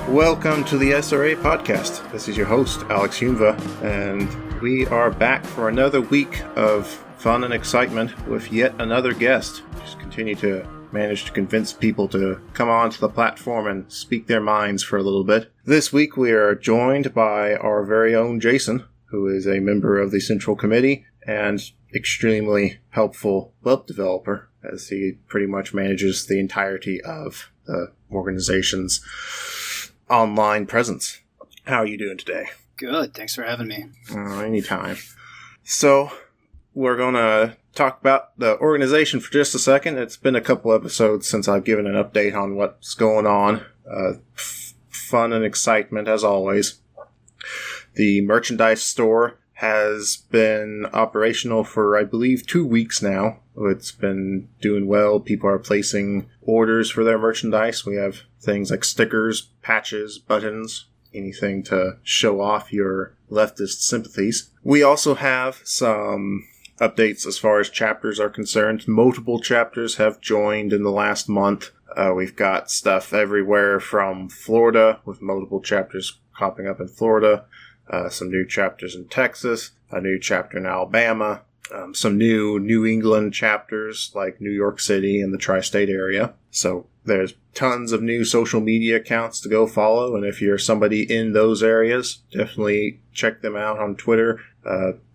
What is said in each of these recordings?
Welcome to the SRA podcast. This is your host, Alex Humva, and we are back for another week of fun and excitement with yet another guest. Just continue to manage to convince people to come onto the platform and speak their minds for a little bit. This week we are joined by our very own Jason, who is a member of the Central Committee and extremely helpful web developer, as he pretty much manages the entirety of the organization's online presence. How are you doing today? Good. Thanks for having me. Anytime. So, we're going to talk about the organization for just a second. It's been a couple episodes since I've given an update on what's going on. Fun and excitement, as always. The merchandise store has been operational for, I believe, 2 weeks now. It's been doing well. People are placing orders for their merchandise. We have things like stickers, patches, buttons, anything to show off your leftist sympathies. We also have some updates as far as chapters are concerned. Multiple chapters have joined in the last month. We've got stuff everywhere from Florida, with multiple chapters popping up in Florida, some new chapters in Texas, a new chapter in Alabama, some new New England chapters like New York City and the tri-state area. So there's tons of new social media accounts to go follow, and if you're somebody in those areas, definitely check them out on Twitter.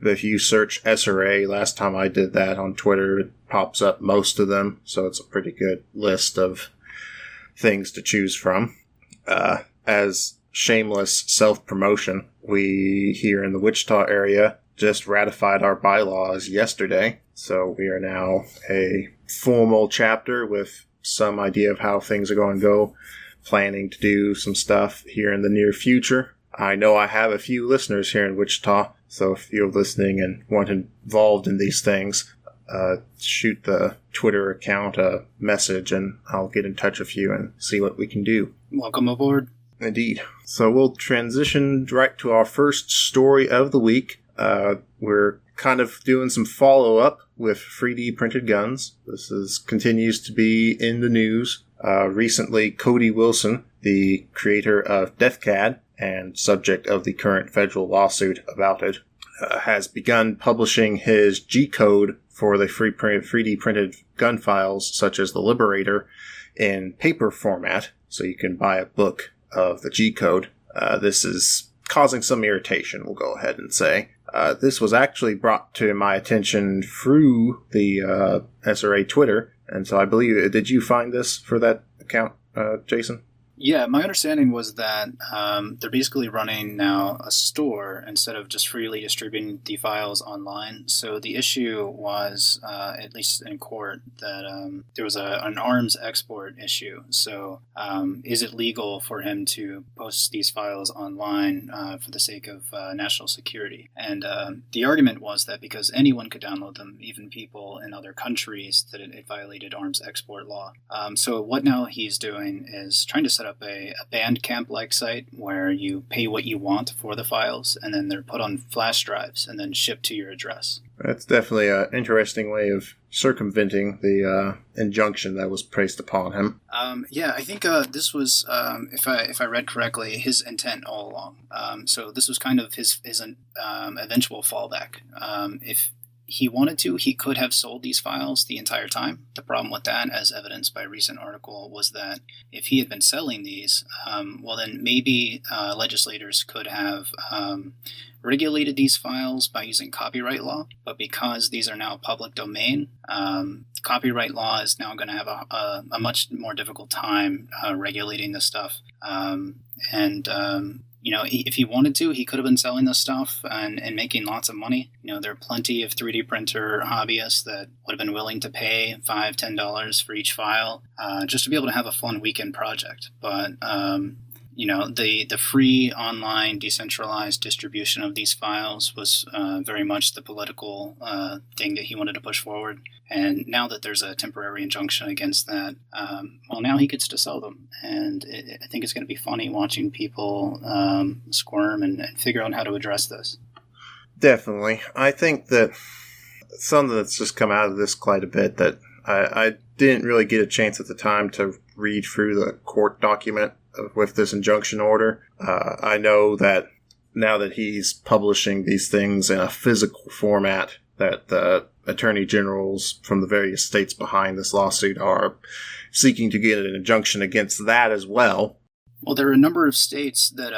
If you search SRA, last time I did that on Twitter, it pops up most of them, so it's a pretty good list of things to choose from. As shameless self-promotion, we here in the Wichita area just ratified our bylaws yesterday, so we are now a formal chapter with some idea of how things are going to go, planning to do some stuff here in the near future. I know I have a few listeners here in Wichita, so if you're listening and want involved in these things, shoot the Twitter account a message and I'll get in touch with you and see what we can do. Welcome aboard. Indeed. So we'll transition right to our first story of the week. We're kind of doing some follow-up with 3D printed guns. This continues to be in the news. Recently, Cody Wilson, the creator of DeathCAD and subject of the current federal lawsuit about it, has begun publishing his G-code for the 3D printed gun files, such as the Liberator, in paper format, so you can buy a book of the G-code. This is causing some irritation, we'll go ahead and say. This was actually brought to my attention through the SRA Twitter, and so I believe, did you find this for that account, Jason? Yeah, my understanding was that they're basically running now a store instead of just freely distributing the files online. So the issue was, at least in court, that there was an arms export issue. So is it legal for him to post these files online for the sake of national security? And the argument was that because anyone could download them, even people in other countries, that it violated arms export law. So what now he's doing is trying to set up a Bandcamp-like site where you pay what you want for the files, and then they're put on flash drives and then shipped to your address. That's definitely an interesting way of circumventing the injunction that was placed upon him. I think this was, if I read correctly, his intent all along. So this was kind of his eventual fallback. If he wanted to, he could have sold these files the entire time. The problem with that, as evidenced by a recent article, was that if he had been selling these, well then maybe legislators could have regulated these files by using copyright law. But because these are now public domain, copyright law is now going to have a much more difficult time regulating this stuff. If he wanted to, he could have been selling this stuff and making lots of money. There are plenty of 3D printer hobbyists that would have been willing to pay $5, $10 for each file just to be able to have a fun weekend project. But the free online decentralized distribution of these files was very much the political thing that he wanted to push forward. And now that there's a temporary injunction against that, now he gets to sell them. And I think it's going to be funny watching people squirm and figure out how to address this. Definitely. I think that something that's just come out of this quite a bit that I didn't really get a chance at the time to read through the court document with this injunction order. I know that now that he's publishing these things in a physical format, that the attorney generals from the various states behind this lawsuit are seeking to get an injunction against that as well. Well, there are a number of states that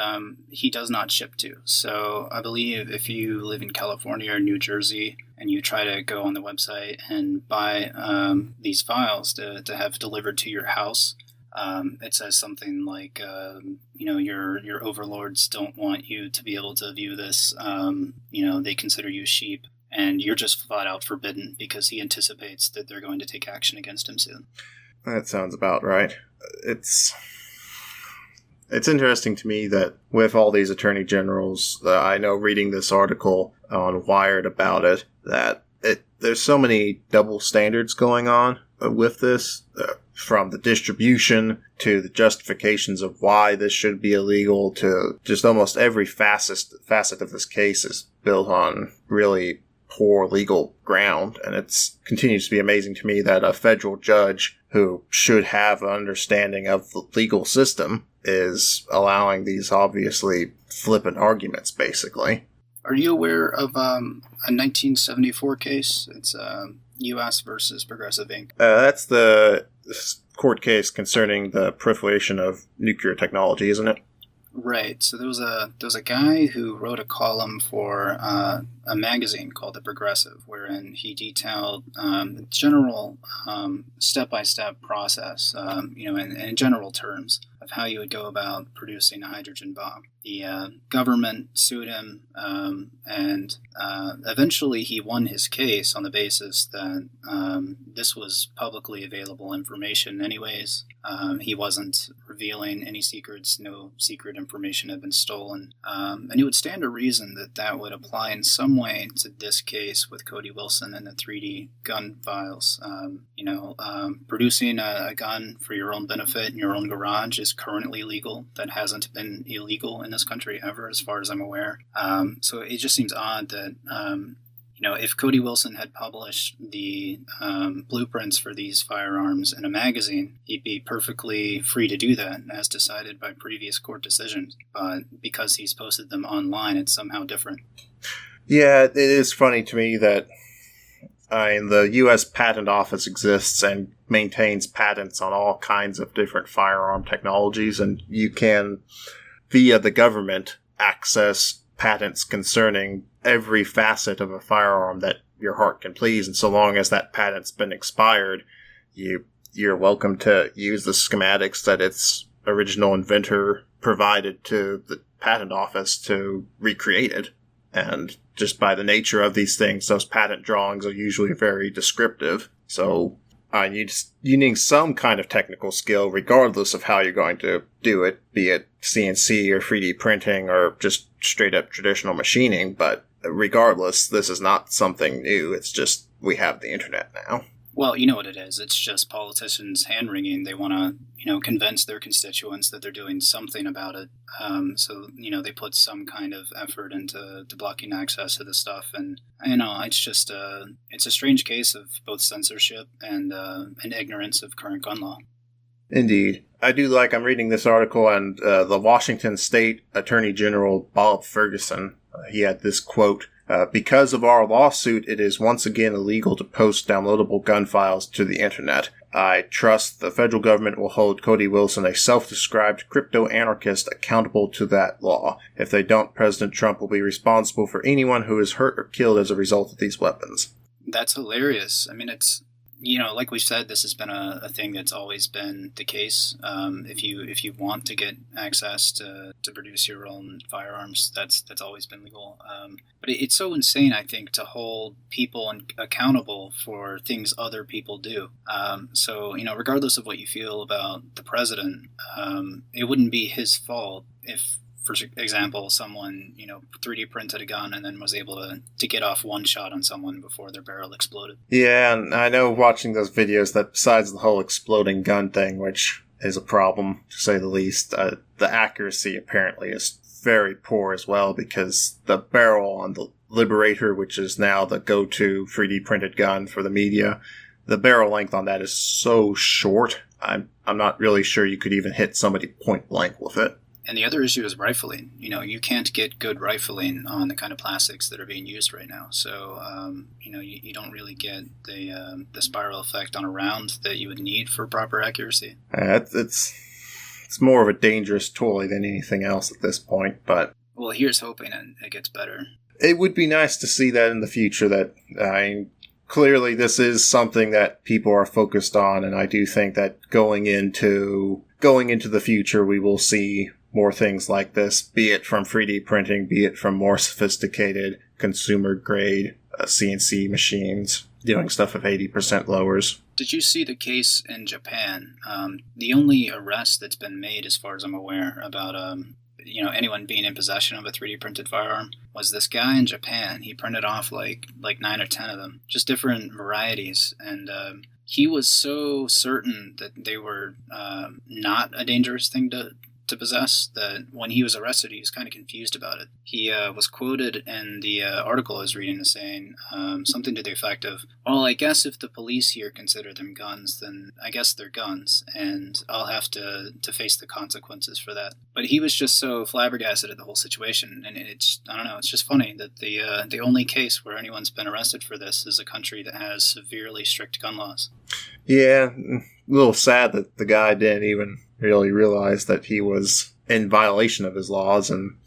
he does not ship to. So I believe if you live in California or New Jersey and you try to go on the website and buy these files to have delivered to your house, it says something like, your overlords don't want you to be able to view this. They consider you sheep, and you're just flat out forbidden because he anticipates that they're going to take action against him soon. That sounds about right. It's interesting to me that with all these attorney generals, I know reading this article on Wired about it, that there's so many double standards going on with this, from the distribution to the justifications of why this should be illegal to just almost every facet of this case is built on really poor legal ground. And it continues to be amazing to me that a federal judge who should have an understanding of the legal system is allowing these obviously flippant arguments, basically. Are you aware of a 1974 case? It's U.S. versus Progressive Inc. That's the court case concerning the proliferation of nuclear technology, isn't it? Right. So there was a guy who wrote a column for a magazine called The Progressive, wherein he detailed the general step-by-step process, in general terms, of how you would go about producing a hydrogen bomb. The government sued him, and eventually he won his case on the basis that this was publicly available information anyways. He wasn't revealing any secrets, no secret information had been stolen. And it would stand to reason that would apply in some way to this case with Cody Wilson and the 3D gun files. Producing a gun for your own benefit in your own garage is currently legal. That hasn't been illegal in this country ever, as far as I'm aware. So it just seems odd that, if Cody Wilson had published the blueprints for these firearms in a magazine, he'd be perfectly free to do that, as decided by previous court decisions. But because he's posted them online, it's somehow different. Yeah, it is funny to me that the U.S. Patent Office exists and maintains patents on all kinds of different firearm technologies, and you can, via the government, access patents concerning every facet of a firearm that your heart can please, and so long as that patent's been expired, you're welcome to use the schematics that its original inventor provided to the patent office to recreate it. And just by the nature of these things, those patent drawings are usually very descriptive. So you need some kind of technical skill regardless of how you're going to do it, be it CNC or 3D printing or just straight up traditional machining. But regardless, this is not something new. It's just we have the internet now. Well, you know what it is. It's just politicians hand-wringing. They want to, convince their constituents that they're doing something about it. So they put some kind of effort into blocking access to this stuff. And, it's just it's a strange case of both censorship and ignorance of current gun law. Indeed. I'm reading this article, and the Washington State Attorney General Bob Ferguson, he had this quote, because of our lawsuit, it is once again illegal to post downloadable gun files to the internet. I trust the federal government will hold Cody Wilson, a self-described crypto-anarchist, accountable to that law. If they don't, President Trump will be responsible for anyone who is hurt or killed as a result of these weapons. That's hilarious. I mean, it's, like we said, this has been a thing that's always been the case. If you want to get access to produce your own firearms, that's always been legal. But it's so insane, I think, to hold people accountable for things other people do. So regardless of what you feel about the president, it wouldn't be his fault if, for example, someone 3D printed a gun and then was able to get off one shot on someone before their barrel exploded. Yeah, and I know watching those videos that besides the whole exploding gun thing, which is a problem to say the least, the accuracy apparently is very poor as well, because the barrel on the Liberator, which is now the go-to 3D printed gun for the media, the barrel length on that is so short. I'm not really sure you could even hit somebody point blank with it. And the other issue is rifling. You can't get good rifling on the kind of plastics that are being used right now. So, you don't really get the spiral effect on a round that you would need for proper accuracy. It's more of a dangerous toy than anything else at this point, but... Well, here's hoping it gets better. It would be nice to see that in the future, clearly this is something that people are focused on, and I do think that going into the future, we will see more things like this, be it from 3D printing, be it from more sophisticated consumer-grade CNC machines doing stuff of 80% lowers. Did you see the case in Japan? The only arrest that's been made, as far as I'm aware, about anyone being in possession of a 3D printed firearm was this guy in Japan. He printed off like 9 or 10 of them, just different varieties, and he was so certain that they were not a dangerous thing to possess that when he was arrested, he was kind of confused about it. He was quoted in the article I was reading as saying something to the effect of, well, I guess if the police here consider them guns, then I guess they're guns, and I'll have to face the consequences for that. But he was just so flabbergasted at the whole situation, and it's just funny that the only case where anyone's been arrested for this is a country that has severely strict gun laws. Yeah, a little sad that the guy didn't even really realize that he was in violation of his laws, and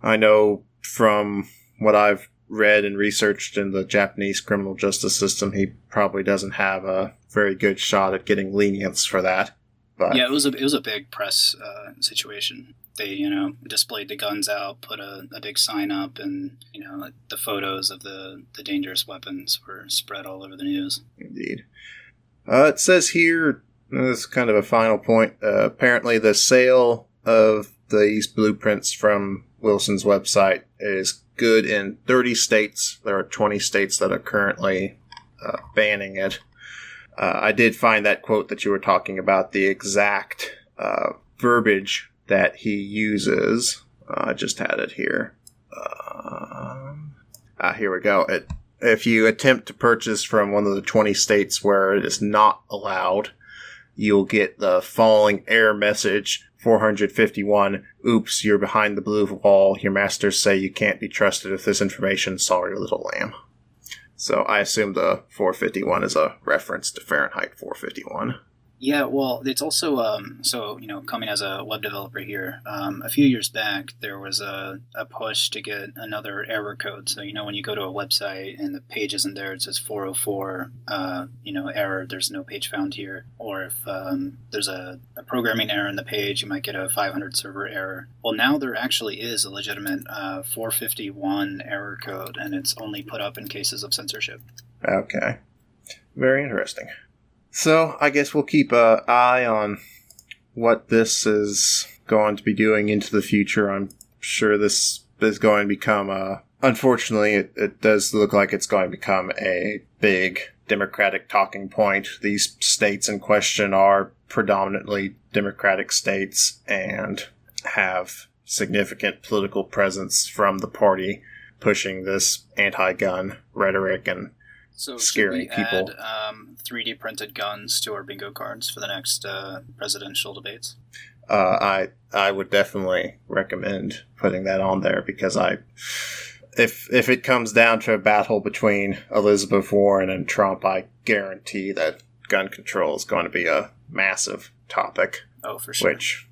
I know from what I've read and researched in the Japanese criminal justice system, he probably doesn't have a very good shot at getting lenience for that. But yeah, it was a big press situation. They displayed the guns out, put a big sign up, and the photos of the dangerous weapons were spread all over the news. Indeed. It says here, this is kind of a final point, apparently the sale of these blueprints from Wilson's website is good in 30 states. There are 20 states that are currently banning it. I did find that quote that you were talking about, the exact verbiage that he uses. I just had it here. Here we go. If you attempt to purchase from one of the 20 states where it is not allowed, you'll get the following error message, 451, oops, you're behind the blue wall. Your masters say you can't be trusted with this information. Sorry, little lamb. So I assume the 451 is a reference to Fahrenheit 451. Yeah, well, it's also, coming as a web developer here, a few years back, there was a push to get another error code. So, when you go to a website and the page isn't there, it says 404, error, there's no page found here. Or if there's a programming error in the page, you might get a 500 server error. Well, now there actually is a legitimate 451 error code, and it's only put up in cases of censorship. Okay. Very interesting. So, I guess we'll keep an eye on what this is going to be doing into the future. I'm sure this is going to become unfortunately, it does look like it's going to become a big Democratic talking point. These states in question are predominantly Democratic states and have significant political presence from the party pushing this anti-gun rhetoric and scaring people. Add 3D printed guns to our bingo cards for the next presidential debates? I would definitely recommend putting that on there because if it comes down to a battle between Elizabeth Warren and Trump, I guarantee that gun control is going to be a massive topic. Oh, for sure. Which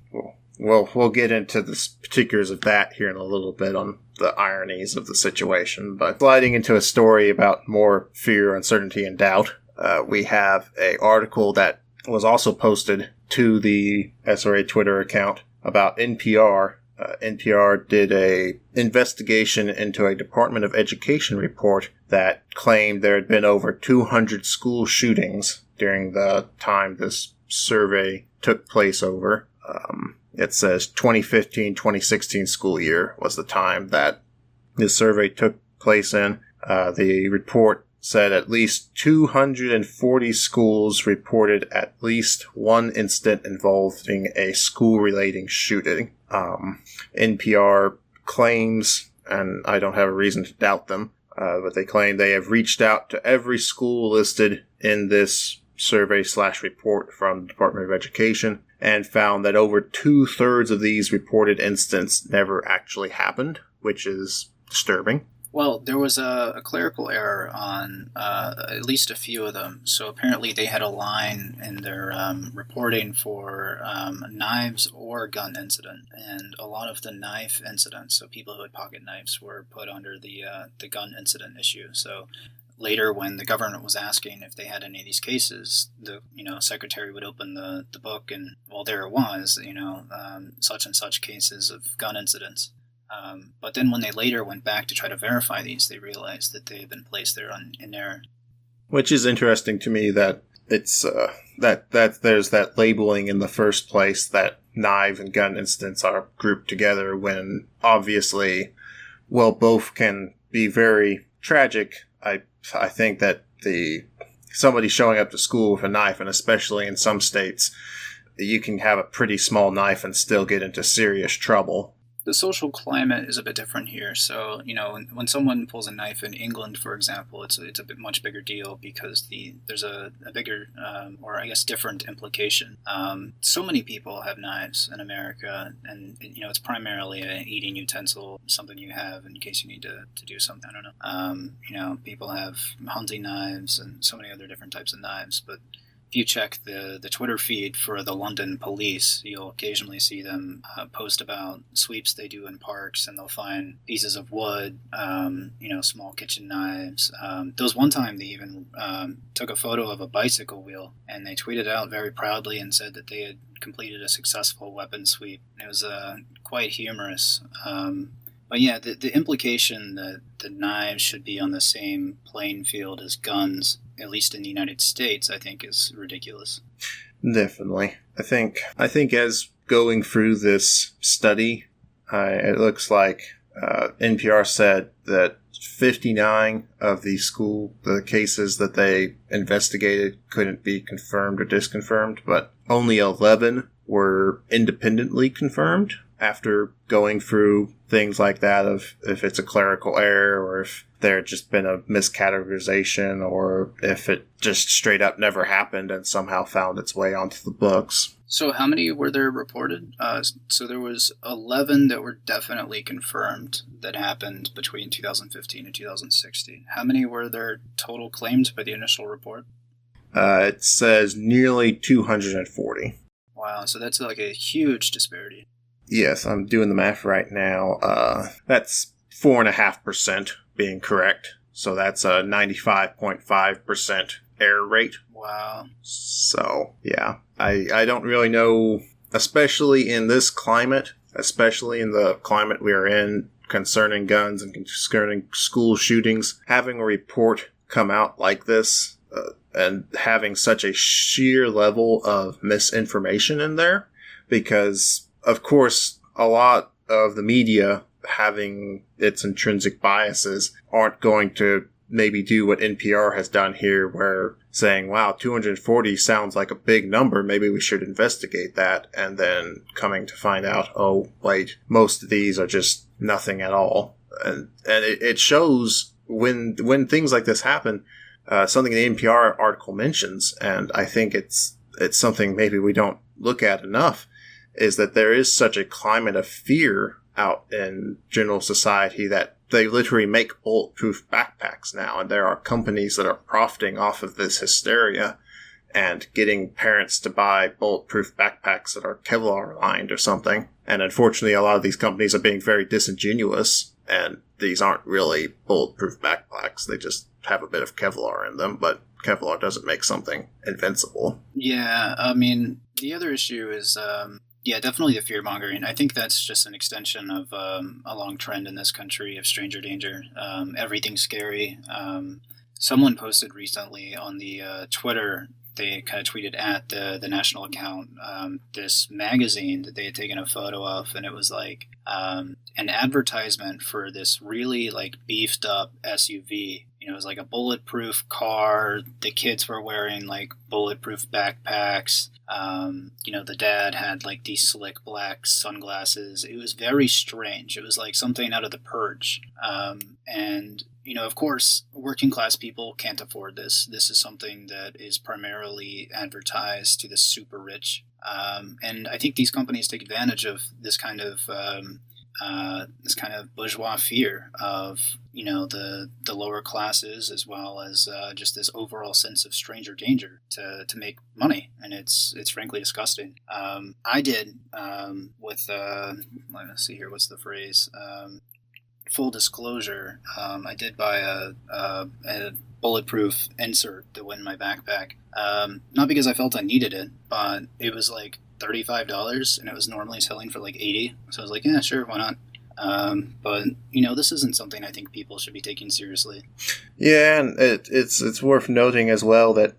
we'll get into the particulars of that here in a little bit on the ironies of the situation. But sliding into a story about more fear, uncertainty, and doubt, we have an article that was also posted to the SRA Twitter account about NPR. NPR did a investigation into a Department of Education report that claimed there had been over 200 school shootings during the time this survey took place over. It says 2015-2016 school year was the time that this survey took place in. The report said at least 240 schools reported at least one incident involving a school-relating shooting. NPR claims, and I don't have a reason to doubt them, but they claim they have reached out to every school listed in this survey/report from the Department of Education and found that over 2/3 of these reported incidents never actually happened, which is disturbing. Well, there was a clerical error on at least a few of them. So apparently they had a line in their reporting for knives or gun incident. And a lot of the knife incidents, so people who had pocket knives, were put under the gun incident issue. So later, when the government was asking if they had any of these cases, the secretary would open the book and, well, there it was, such and such cases of gun incidents. But then when they later went back to try to verify these, they realized that they had been placed there in error. Which is interesting to me that it's that there's that labeling in the first place that knife and gun incidents are grouped together when obviously, well, both can be very tragic. I think that somebody showing up to school with a knife, and especially in some states, you can have a pretty small knife and still get into serious trouble. The social climate is a bit different here. So, when someone pulls a knife in England, for example, it's a much bigger deal because there's a bigger, or I guess different implication. So many people have knives in America, and, it's primarily an eating utensil, something you have in case you need to do something. I don't know. People have hunting knives and so many other different types of knives, but if you check the Twitter feed for the London police, you'll occasionally see them post about sweeps they do in parks, and they'll find pieces of wood, small kitchen knives. There was one time they even took a photo of a bicycle wheel, and they tweeted out very proudly and said that they had completed a successful weapon sweep. It was quite humorous. But yeah, the implication that the knives should be on the same playing field as guns, at least in the United States, I think is ridiculous. Definitely. I think as going through this study, it looks like NPR said that 59 of the cases that they investigated couldn't be confirmed or disconfirmed, but only 11 were independently confirmed after going through things like that of if it's a clerical error or if there had just been a miscategorization or if it just straight up never happened and somehow found its way onto the books. So how many were there reported? So there was 11 that were definitely confirmed that happened between 2015 and 2016. How many were there total claimed by the initial report? It says nearly 240. Wow, so that's like a huge disparity. Yes, I'm doing the math right now. That's 4.5% being correct. So that's a 95.5% error rate. Wow. So, yeah. I don't really know, especially in this climate, especially in the climate we are in concerning guns and concerning school shootings, having a report come out like this and having such a sheer level of misinformation in there, because of course, a lot of the media, having its intrinsic biases, aren't going to maybe do what NPR has done here, where saying, wow, 240 sounds like a big number, maybe we should investigate that, and then coming to find out, oh, wait, most of these are just nothing at all. And it shows when things like this happen, something the NPR article mentions, and I think it's something maybe we don't look at enough, is that there is such a climate of fear out in general society that they literally make bulletproof backpacks now, and there are companies that are profiting off of this hysteria and getting parents to buy bulletproof backpacks that are Kevlar lined or something. And unfortunately, a lot of these companies are being very disingenuous, and these aren't really bulletproof backpacks. They just have a bit of Kevlar in them, but Kevlar doesn't make something invincible. Yeah, I mean, the other issue is definitely the fear-mongering. I think that's just an extension of a long trend in this country of stranger danger. Everything's scary. Someone posted recently on the Twitter, they kind of tweeted at the national account, this magazine that they had taken a photo of, and it was like an advertisement for this really like beefed up SUV, it was like a bulletproof car. The kids were wearing like bulletproof backpacks. The dad had like these slick black sunglasses. It was very strange. It was like something out of The Purge. And of course, working class people can't afford this. This is something that is primarily advertised to the super rich. And I think these companies take advantage of this kind of bourgeois fear of the lower classes, as well as just this overall sense of stranger danger to make money, and it's frankly disgusting. I did with let's see here, what's the phrase? Full disclosure, I did buy a bulletproof insert that went in my backpack. Not because I felt I needed it, but it was like $35 and it was normally selling for like $80. So I was like, yeah, sure, why not? But this isn't something I think people should be taking seriously. Yeah, and it's worth noting as well that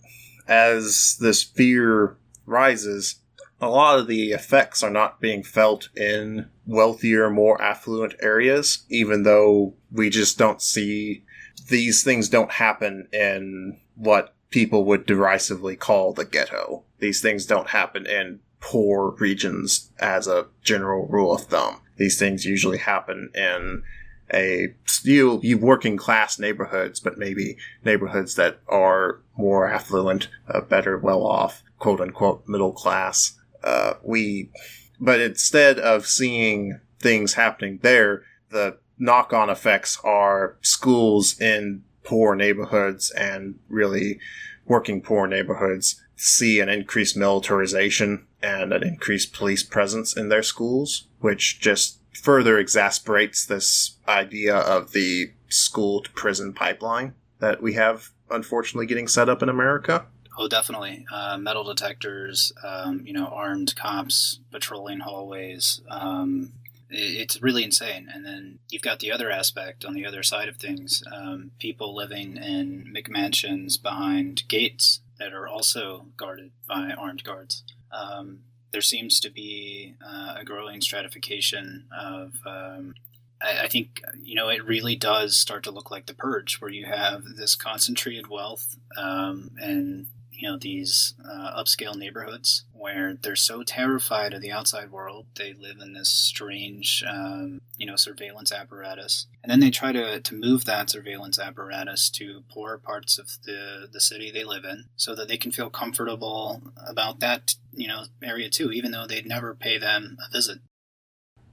as this fear rises, a lot of the effects are not being felt in wealthier, more affluent areas, even though we just don't see these things don't happen in what people would derisively call the ghetto. These things don't happen in poor regions as a general rule of thumb. These things usually happen in you working class neighborhoods, but maybe neighborhoods that are more affluent, better, well off, quote unquote, middle class. But instead of seeing things happening there, the knock-on effects are schools in poor neighborhoods and really working poor neighborhoods see an increased militarization and an increased police presence in their schools, which just further exasperates this idea of the school-to-prison pipeline that we have, unfortunately, getting set up in America. Oh, definitely. Metal detectors, armed cops patrolling hallways. It's really insane. And then you've got the other aspect on the other side of things. People living in McMansions behind gates that are also guarded by armed guards. There seems to be a growing stratification of... I think, it really does start to look like The Purge, where you have this concentrated wealth and these upscale neighborhoods where they're so terrified of the outside world. They live in this strange, surveillance apparatus. And then they try to move that surveillance apparatus to poorer parts of the city they live in so that they can feel comfortable about that, area too, even though they'd never pay them a visit.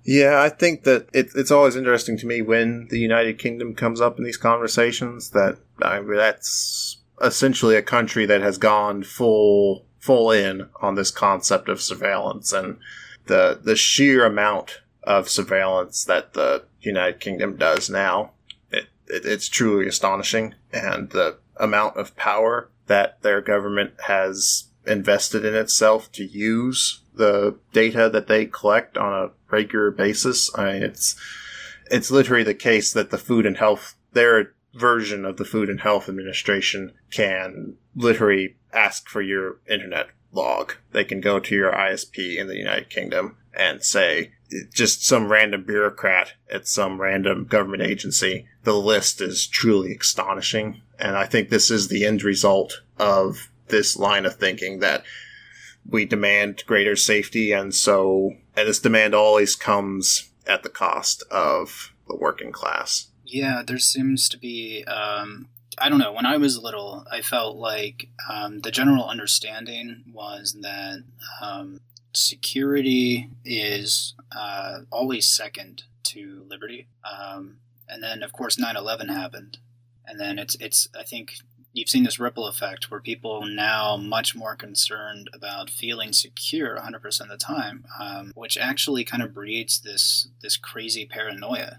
Yeah, I think that it's always interesting to me when the United Kingdom comes up in these conversations that that's essentially a country that has gone full in on this concept of surveillance, and the sheer amount of surveillance that the United Kingdom does now, it's truly astonishing, and the amount of power that their government has invested in itself to use the data that they collect on a regular basis. I mean, it's literally the case that the Food and Health, their version of the Food and Health Administration, can literally ask for your internet log. They can go to your ISP in the United Kingdom and say, just some random bureaucrat at some random government agency. The list is truly astonishing. And I think this is the end result of this line of thinking, that we demand greater safety, and this demand always comes at the cost of the working class. Yeah, there seems to be, I don't know, when I was little, I felt like the general understanding was that security is always second to liberty. And then, of course, 9/11 happened. And then it's I think you've seen this ripple effect where people are now much more concerned about feeling secure 100% of the time, which actually kind of breeds this crazy paranoia.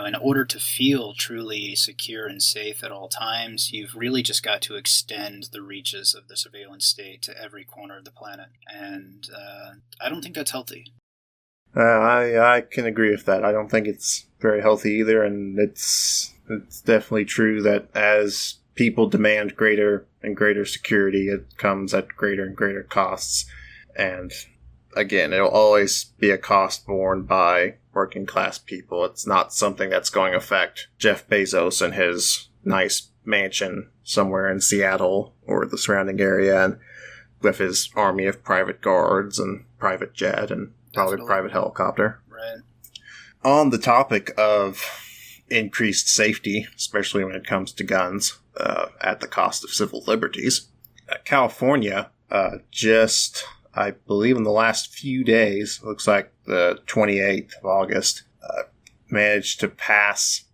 In order to feel truly secure and safe at all times, you've really just got to extend the reaches of the surveillance state to every corner of the planet. And I don't think that's healthy. I can agree with that. I don't think it's very healthy either, and it's definitely true that as people demand greater and greater security, it comes at greater and greater costs. And again, it'll always be a cost borne by working class people. It's not something that's going to affect Jeff Bezos and his nice mansion somewhere in Seattle or the surrounding area, and with his army of private guards and private jet and probably private helicopter. Right. On the topic of increased safety, especially when it comes to guns, at the cost of civil liberties, California I believe in the last few days, looks like the 28th of August, managed to pass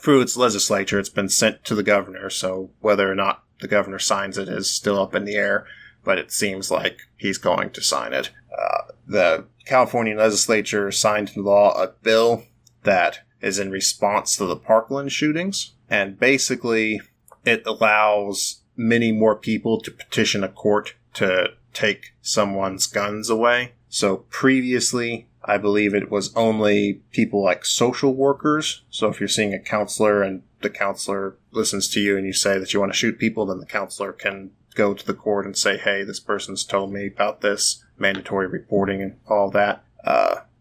through its legislature. It's been sent to the governor, so whether or not the governor signs it is still up in the air, but it seems like he's going to sign it. The California legislature signed into law a bill that is in response to the Parkland shootings, and basically it allows many more people to petition a court to take someone's guns away. So previously, I believe it was only people like social workers. So if you're seeing a counselor and the counselor listens to you and you say that you want to shoot people, then the counselor can go to the court and say, hey, this person's told me about this, mandatory reporting and all that.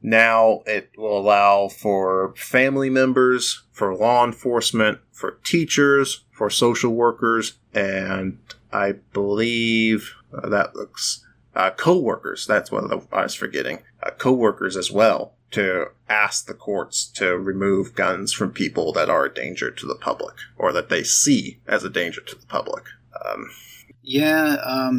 Now it will allow for family members, for law enforcement, for teachers, for social workers, and I believe that looks co-workers. That's what I was forgetting. Co-workers as well, to ask the courts to remove guns from people that are a danger to the public or that they see as a danger to the public.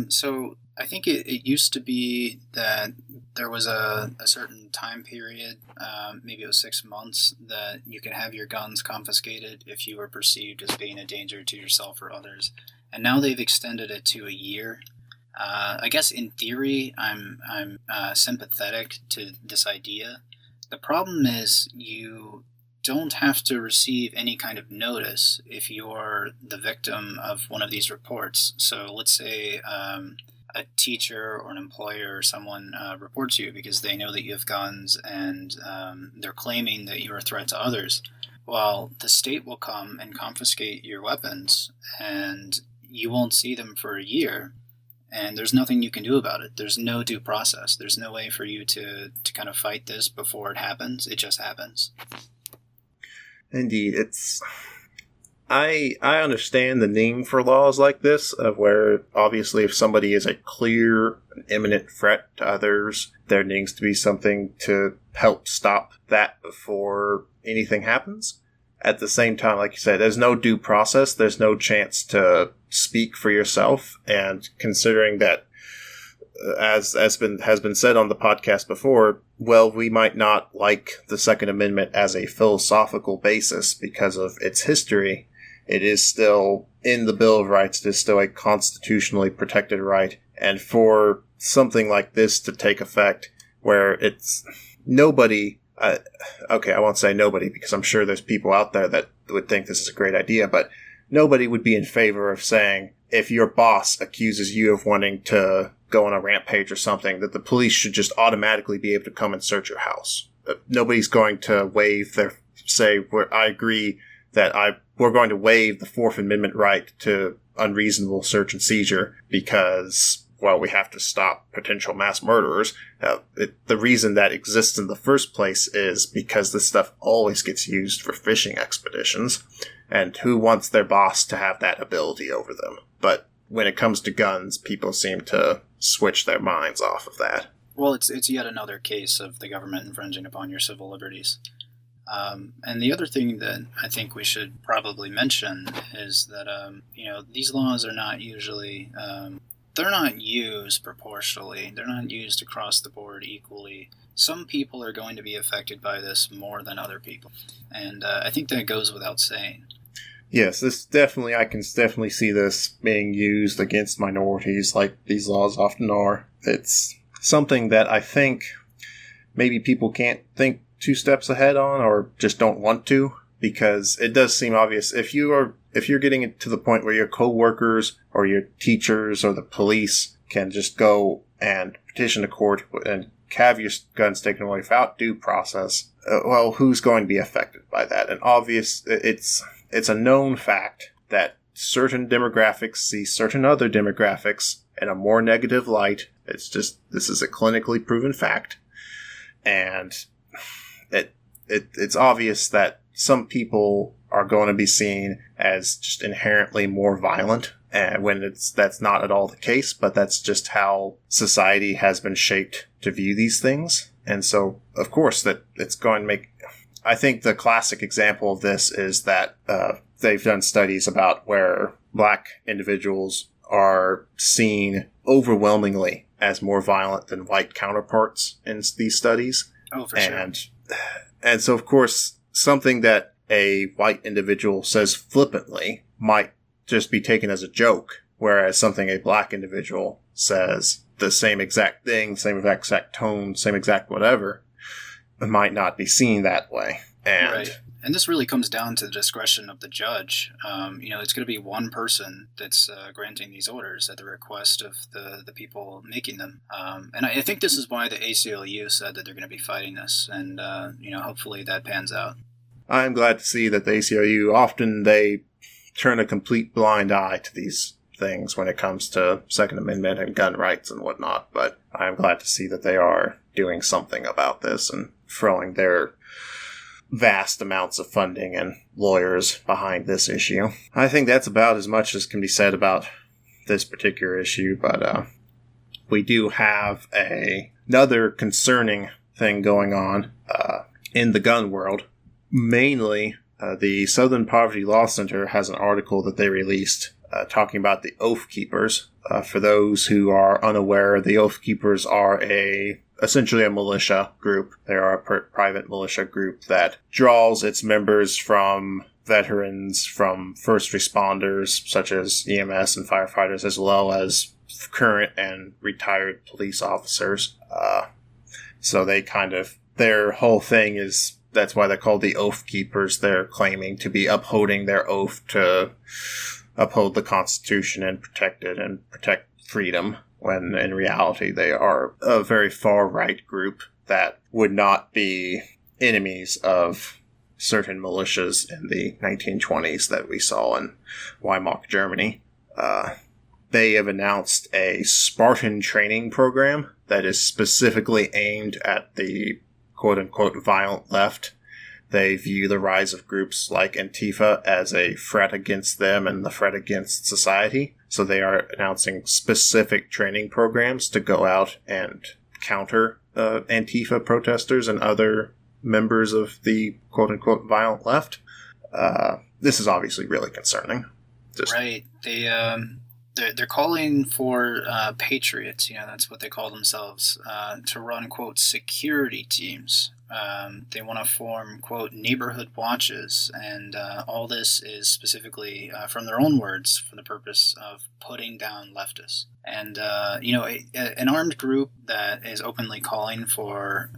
So I think it used to be that there was a certain time period, maybe it was 6 months, that you could have your guns confiscated if you were perceived as being a danger to yourself or others. And now they've extended it to a year. I guess in theory, I'm sympathetic to this idea. The problem is you don't have to receive any kind of notice if you're the victim of one of these reports. So let's say a teacher or an employer or someone reports you because they know that you have guns and they're claiming that you're a threat to others. Well, the state will come and confiscate your weapons and you won't see them for a year. And there's nothing you can do about it. There's no due process. There's no way for you to kind of fight this before it happens. It just happens. Indeed. I understand the need for laws like this, of where obviously if somebody is a clear, imminent threat to others, there needs to be something to help stop that before anything happens. At the same time, like you said, there's no due process. There's no chance to speak for yourself. And considering that, as has been said on the podcast before, well, we might not like the Second Amendment as a philosophical basis because of its history. It is still in the Bill of Rights. It is still a constitutionally protected right. And for something like this to take effect, where it's nobody... okay, I won't say nobody because I'm sure there's people out there that would think this is a great idea, but nobody would be in favor of saying if your boss accuses you of wanting to go on a rampage or something, that the police should just automatically be able to come and search your house. Nobody's going to I agree that we're going to waive the Fourth Amendment right to unreasonable search and seizure because, well, we have to stop potential mass murderers. The reason that exists in the first place is because this stuff always gets used for fishing expeditions, and who wants their boss to have that ability over them? But when it comes to guns, people seem to switch their minds off of that. Well, it's yet another case of the government infringing upon your civil liberties. And the other thing that I think we should probably mention is that, these laws are not usually... they're not used proportionally. They're not used across the board equally. Some people are going to be affected by this more than other people. And I think that goes without saying. Yes, I can definitely see this being used against minorities like these laws often are. It's something that I think maybe people can't think 2 steps ahead on or just don't want to, because it does seem obvious. If you're getting it to the point where your co-workers or your teachers or the police can just go and petition a court and have your guns taken away without due process, well, who's going to be affected by that? And it's a known fact that certain demographics see certain other demographics in a more negative light. This is a clinically proven fact. And it's obvious that some people are going to be seen as just inherently more violent, and when that's not at all the case, but that's just how society has been shaped to view these things. And so, of course, that it's going to make... I think the classic example of this is that they've done studies about where black individuals are seen overwhelmingly as more violent than white counterparts in these studies. Oh, for sure. And so, of course, something that a white individual says flippantly might just be taken as a joke, whereas something a black individual says, the same exact thing, same exact tone, same exact whatever, might not be seen that way. Right. And this really comes down to the discretion of the judge. It's going to be one person that's granting these orders at the request of the people making them. And I think this is why the ACLU said that they're going to be fighting this. And, hopefully that pans out. I'm glad to see that the ACLU, often they turn a complete blind eye to these things when it comes to Second Amendment and gun rights and whatnot. But I'm glad to see that they are doing something about this and throwing their vast amounts of funding and lawyers behind this issue. I think that's about as much as can be said about this particular issue, but we do have another concerning thing going on in the gun world. Mainly, the Southern Poverty Law Center has an article that they released talking about the Oathkeepers. For those who are unaware, the Oathkeepers are essentially a militia group. They are a private militia group that draws its members from veterans, from first responders, such as EMS and firefighters, as well as current and retired police officers. So they their whole thing is, that's why they're called the Oathkeepers. They're claiming to be upholding their oath to uphold the Constitution and protect it and protect freedom, when in reality they are a very far-right group that would not be enemies of certain militias in the 1920s that we saw in Weimar, Germany. They have announced a Spartan training program that is specifically aimed at the quote-unquote violent left. They view the rise of groups like Antifa as a threat against them and the threat against society. So they are announcing specific training programs to go out and counter Antifa protesters and other members of the quote-unquote violent left. This is obviously really concerning. Right. They're calling for patriots, that's what they call themselves, to run, quote, security teams. They want to form, quote, neighborhood watches, and all this is specifically, from their own words, for the purpose of putting down leftists. And, an armed group that is openly calling for,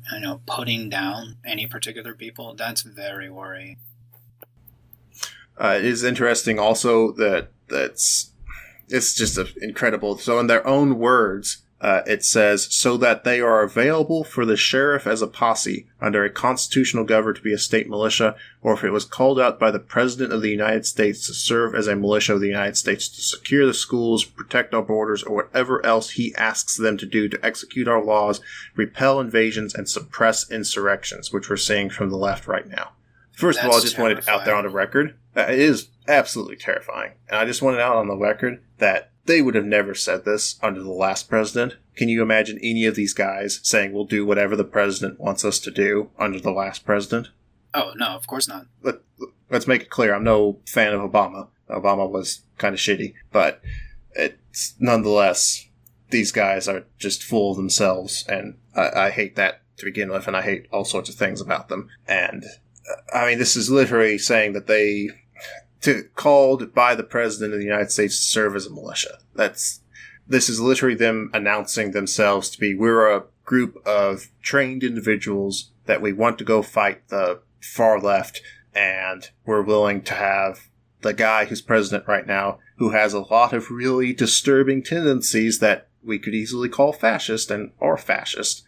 putting down any particular people, that's very worrying. It is interesting also that it's just incredible. So in their own words, it says, so that they are available for the sheriff as a posse under a constitutional government to be a state militia, or if it was called out by the President of the United States to serve as a militia of the United States to secure the schools, protect our borders, or whatever else he asks them to do to execute our laws, repel invasions, and suppress insurrections, which we're seeing from the left right now. First of all, I just wanted it out there on the record. It is absolutely terrifying. And I just wanted out on the record that they would have never said this under the last president. Can you imagine any of these guys saying we'll do whatever the president wants us to do under the last president? Oh, no, of course not. Let's make it clear. I'm no fan of Obama. Obama was kind of shitty. But it's nonetheless, these guys are just full of themselves. And I hate that to begin with. And I hate all sorts of things about them. And this is literally saying that they... called by the President of the United States to serve as a militia. This is literally them announcing themselves to be, we're a group of trained individuals that we want to go fight the far left, and we're willing to have the guy who's president right now, who has a lot of really disturbing tendencies that we could easily call fascist and are fascist.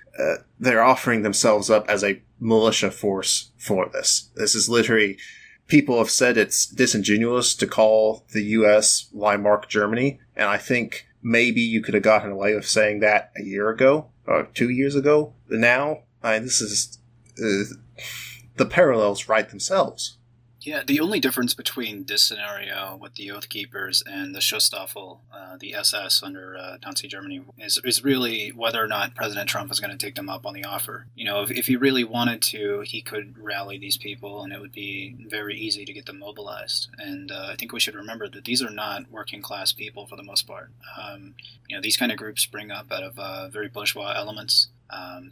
They're offering themselves up as a militia force for this. This is literally... People have said it's disingenuous to call the U.S. Weimar Germany, and I think maybe you could have gotten away with saying that a year ago, or 2 years ago. Now, this is... the parallels write themselves. Yeah, the only difference between this scenario with the Oathkeepers and the Schutzstaffel, the SS under Nazi Germany, is really whether or not President Trump is going to take them up on the offer. If he really wanted to, he could rally these people, and it would be very easy to get them mobilized. And I think we should remember that these are not working class people for the most part. These kind of groups spring up out of very bourgeois elements.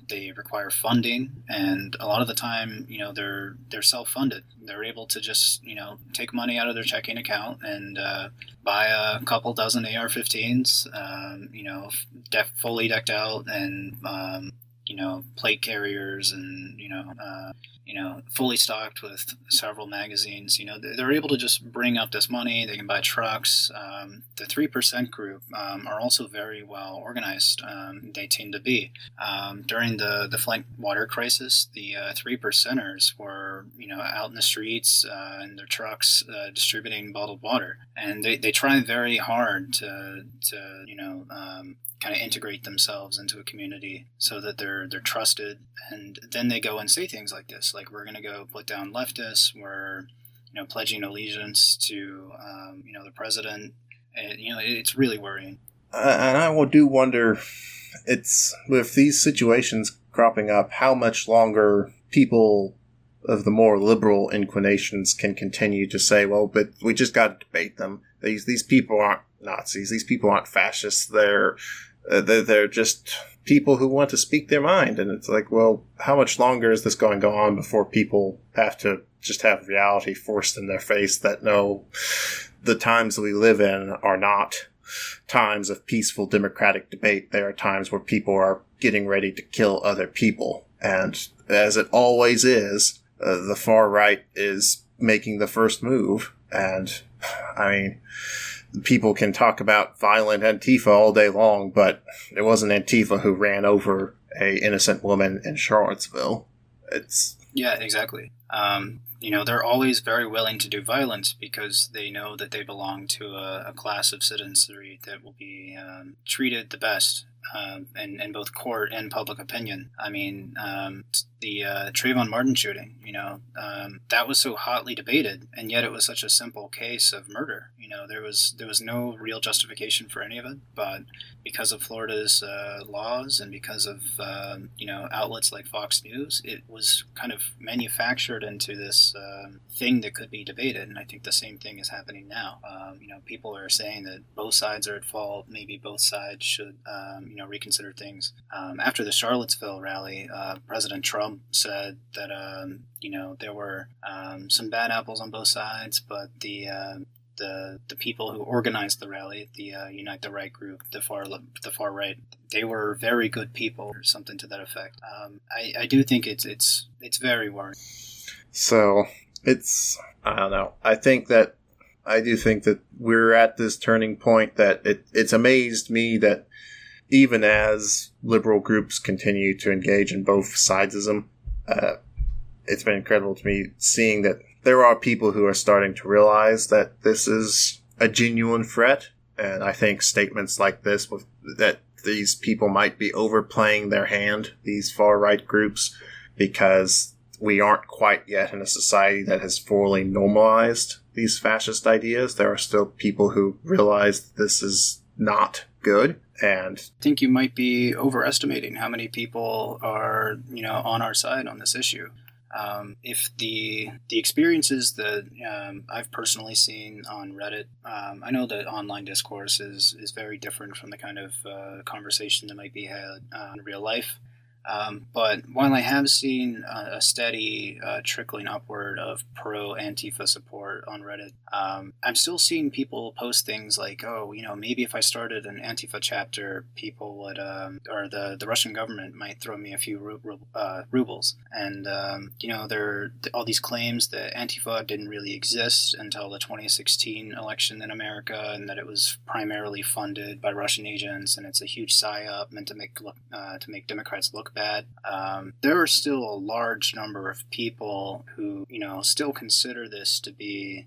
They require funding, and a lot of the time, they're self-funded. They're able to just, take money out of their checking account and buy a couple dozen AR-15s, fully decked out, and plate carriers, and fully stocked with several magazines. They're able to just bring up this money. They can buy trucks. The 3% group are also very well organized. They tend to be. During the Flint water crisis, the 3%ers were out in the streets in their trucks distributing bottled water, and they try very hard to kind of integrate themselves into a community so that they're trusted. And then they go and say things like this, like, we're going to go put down leftists, we're pledging allegiance to the president. And, it's really worrying. And I do wonder, it's with these situations cropping up, how much longer people of the more liberal inclinations can continue to say, well, but we just got to debate them. These people aren't Nazis. These people aren't fascists. They're just people who want to speak their mind. And it's like, well, how much longer is this going to go on before people have to just have reality forced in their face that, no, the times we live in are not times of peaceful democratic debate. They are times where people are getting ready to kill other people. And as it always is, the far right is making the first move. And, I mean, people can talk about violent Antifa all day long, but it wasn't Antifa who ran over a innocent woman in Charlottesville. Yeah, exactly. They're always very willing to do violence because they know that they belong to a class of citizenry that will be treated the best in both court and public opinion. I mean, the Trayvon Martin shooting, that was so hotly debated, and yet it was such a simple case of murder. There was no real justification for any of it, but because of Florida's laws and because of outlets like Fox News, it was kind of manufactured into this thing that could be debated. And I think the same thing is happening now. People are saying that both sides are at fault. Maybe both sides should reconsider things. After the Charlottesville rally, President Trump said that there were some bad apples on both sides, but the people who organized the rally, the Unite the Right group, the far right, they were very good people, or something to that effect. I do think it's very worrying. So I don't know. I do think that we're at this turning point that it's amazed me that even as liberal groups continue to engage in both sidesism, it's been incredible to me seeing that there are people who are starting to realize that this is a genuine threat. And I think statements like this, that these people might be overplaying their hand, these far-right groups, because we aren't quite yet in a society that has fully normalized these fascist ideas. There are still people who realize this is not good. And I think you might be overestimating how many people are, on our side on this issue. If the experiences that I've personally seen on Reddit, I know that online discourse is very different from the kind of conversation that might be had in real life. But while I have seen a steady trickling upward of pro-Antifa support on Reddit, I'm still seeing people post things like, oh, maybe if I started an Antifa chapter, people would, or the Russian government might throw me a few rubles. And, there are all these claims that Antifa didn't really exist until the 2016 election in America, and that it was primarily funded by Russian agents, and it's a huge psyop meant to make Democrats look bad. There are still a large number of people who, still consider this to be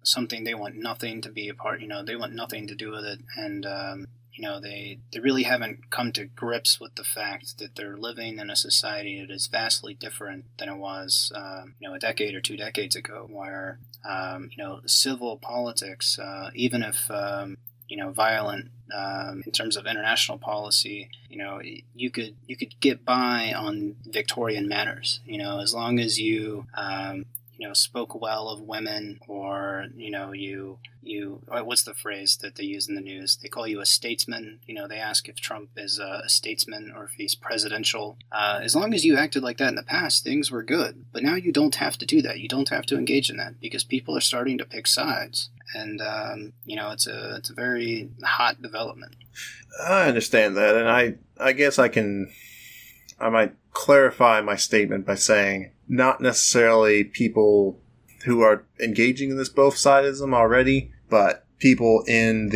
something they want nothing to be a part. They want nothing to do with it, and they really haven't come to grips with the fact that they're living in a society that is vastly different than it was, a decade or 2 decades ago, where, civil politics, even if, violent in terms of international policy, you could get by on Victorian manners, as long as you, spoke well of women, or, you what's the phrase that they use in the news? They call you a statesman. They ask if Trump is a statesman or if he's presidential. As long as you acted like that in the past, things were good. But now you don't have to do that. You don't have to engage in that because people are starting to pick sides. And, it's a very hot development. I understand that. And I guess I might clarify my statement by saying not necessarily people who are engaging in this both sidism already, but people in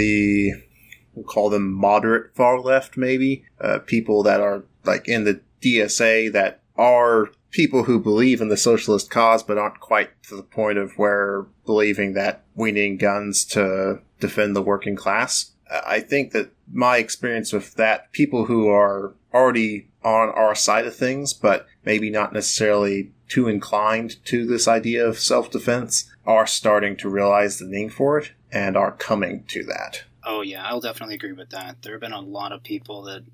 we'll call them moderate far left, maybe, people that are like in the DSA that are people who believe in the socialist cause but aren't quite to the point of where believing that we need guns to defend the working class. I think that my experience with that, people who are already on our side of things, but maybe not necessarily too inclined to this idea of self-defense, are starting to realize the need for it and are coming to that. Oh, yeah, I'll definitely agree with that. There have been a lot of people that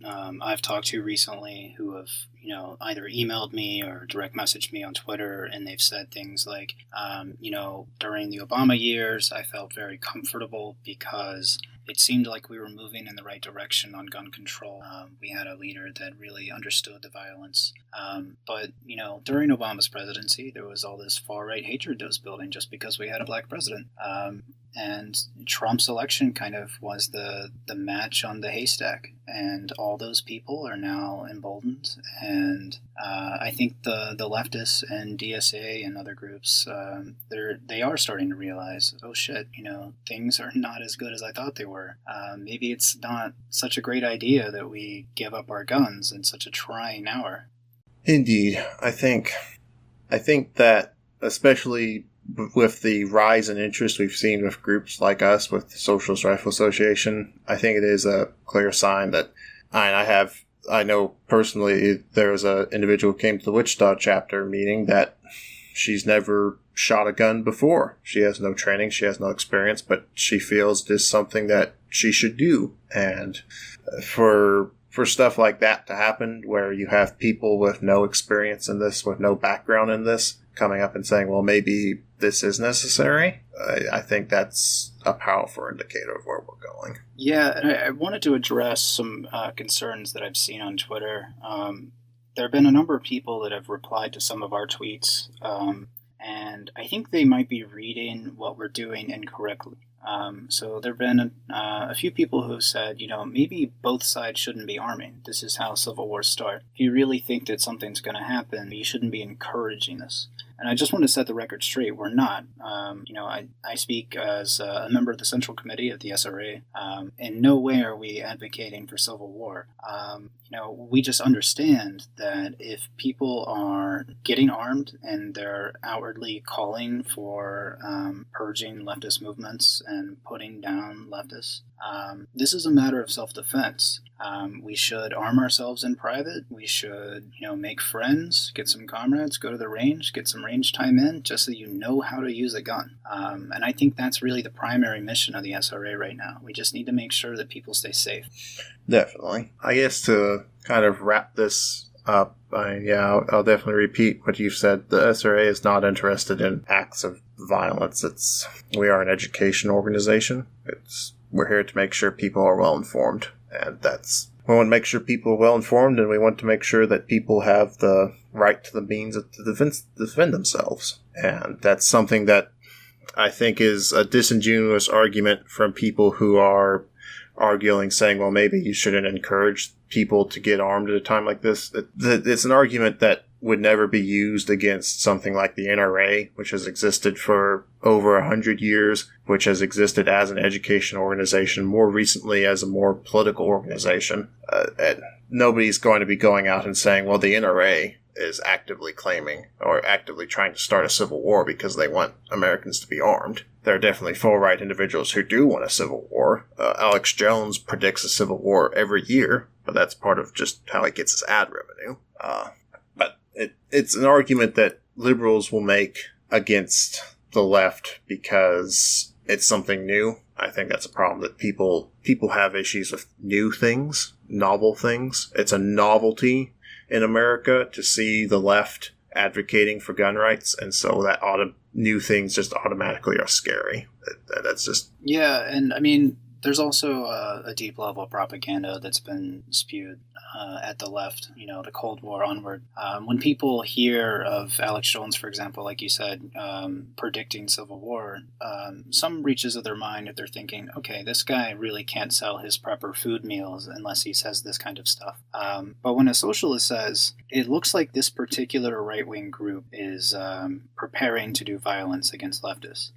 I've talked to recently who have, either emailed me or direct messaged me on Twitter, and they've said things like, during the Obama years, I felt very comfortable because it seemed like we were moving in the right direction on gun control. We had a leader that really understood the violence. But during Obama's presidency, there was all this far-right hatred that was building just because we had a black president. And Trump's election kind of was the match on the haystack. And all those people are now emboldened. And I think the leftists and DSA and other groups, they are starting to realize, oh shit, things are not as good as I thought they were. Maybe it's not such a great idea that we give up our guns in such a trying hour. Indeed. I think that especially with the rise in interest we've seen with groups like us, with the Socialist Rifle Association, I think it is a clear sign that I know personally there was an individual who came to the Wichita chapter meeting that she's never shot a gun before. She has no training, she has no experience, but she feels it is something that she should do. And for stuff like that to happen, where you have people with no experience in this, with no background in this, coming up and saying, well, maybe this is necessary, I think that's a powerful indicator of where we're going. Yeah, and I wanted to address some concerns that I've seen on Twitter. There have been a number of people that have replied to some of our tweets, and I think they might be reading what we're doing incorrectly. So there have been a few people who have said, maybe both sides shouldn't be arming. This is how civil wars start. If you really think that something's going to happen, you shouldn't be encouraging this. And I just want to set the record straight. We're not. I speak as a member of the Central Committee of the SRA. In no way are we advocating for civil war. We just understand that if people are getting armed and they're outwardly calling for purging leftist movements and putting down leftists, this is a matter of self-defense. We should arm ourselves in private. We should, make friends, get some comrades, go to the range, get some range time in, just so you know how to use a gun. And I think that's really the primary mission of the SRA right now. We just need to make sure that people stay safe. Definitely. I guess to kind of wrap this up, I'll definitely repeat what you've said. The SRA is not interested in acts of violence. We are an education organization. We're here to make sure people are well informed, and we want to make sure people are well informed, and we want to make sure that people have the right to the means to defend themselves. And that's something that I think is a disingenuous argument from people who are arguing, saying, well, maybe you shouldn't encourage people to get armed at a time like this. It's an argument that would never be used against something like the NRA, which has existed for over 100 years, which has existed as an education organization, more recently as a more political organization. And nobody's going to be going out and saying, well, the NRA is actively claiming or actively trying to start a civil war because they want Americans to be armed. There are definitely far-right individuals who do want a civil war. Alex Jones predicts a civil war every year, but that's part of just how he gets his ad revenue. But it's an argument that liberals will make against the left because it's something new. I think that's a problem that people have issues with new things, novel things. It's a novelty in America to see the left advocating for gun rights, and so that new things just automatically are scary. That's just... Yeah, and I mean, there's also a deep level of propaganda that's been spewed at the left, the Cold War onward. When people hear of Alex Jones, for example, like you said, predicting civil war, some reaches of their mind if they're thinking, okay, this guy really can't sell his prepper food meals unless he says this kind of stuff. But when a socialist says, it looks like this particular right-wing group is preparing to do violence against leftists,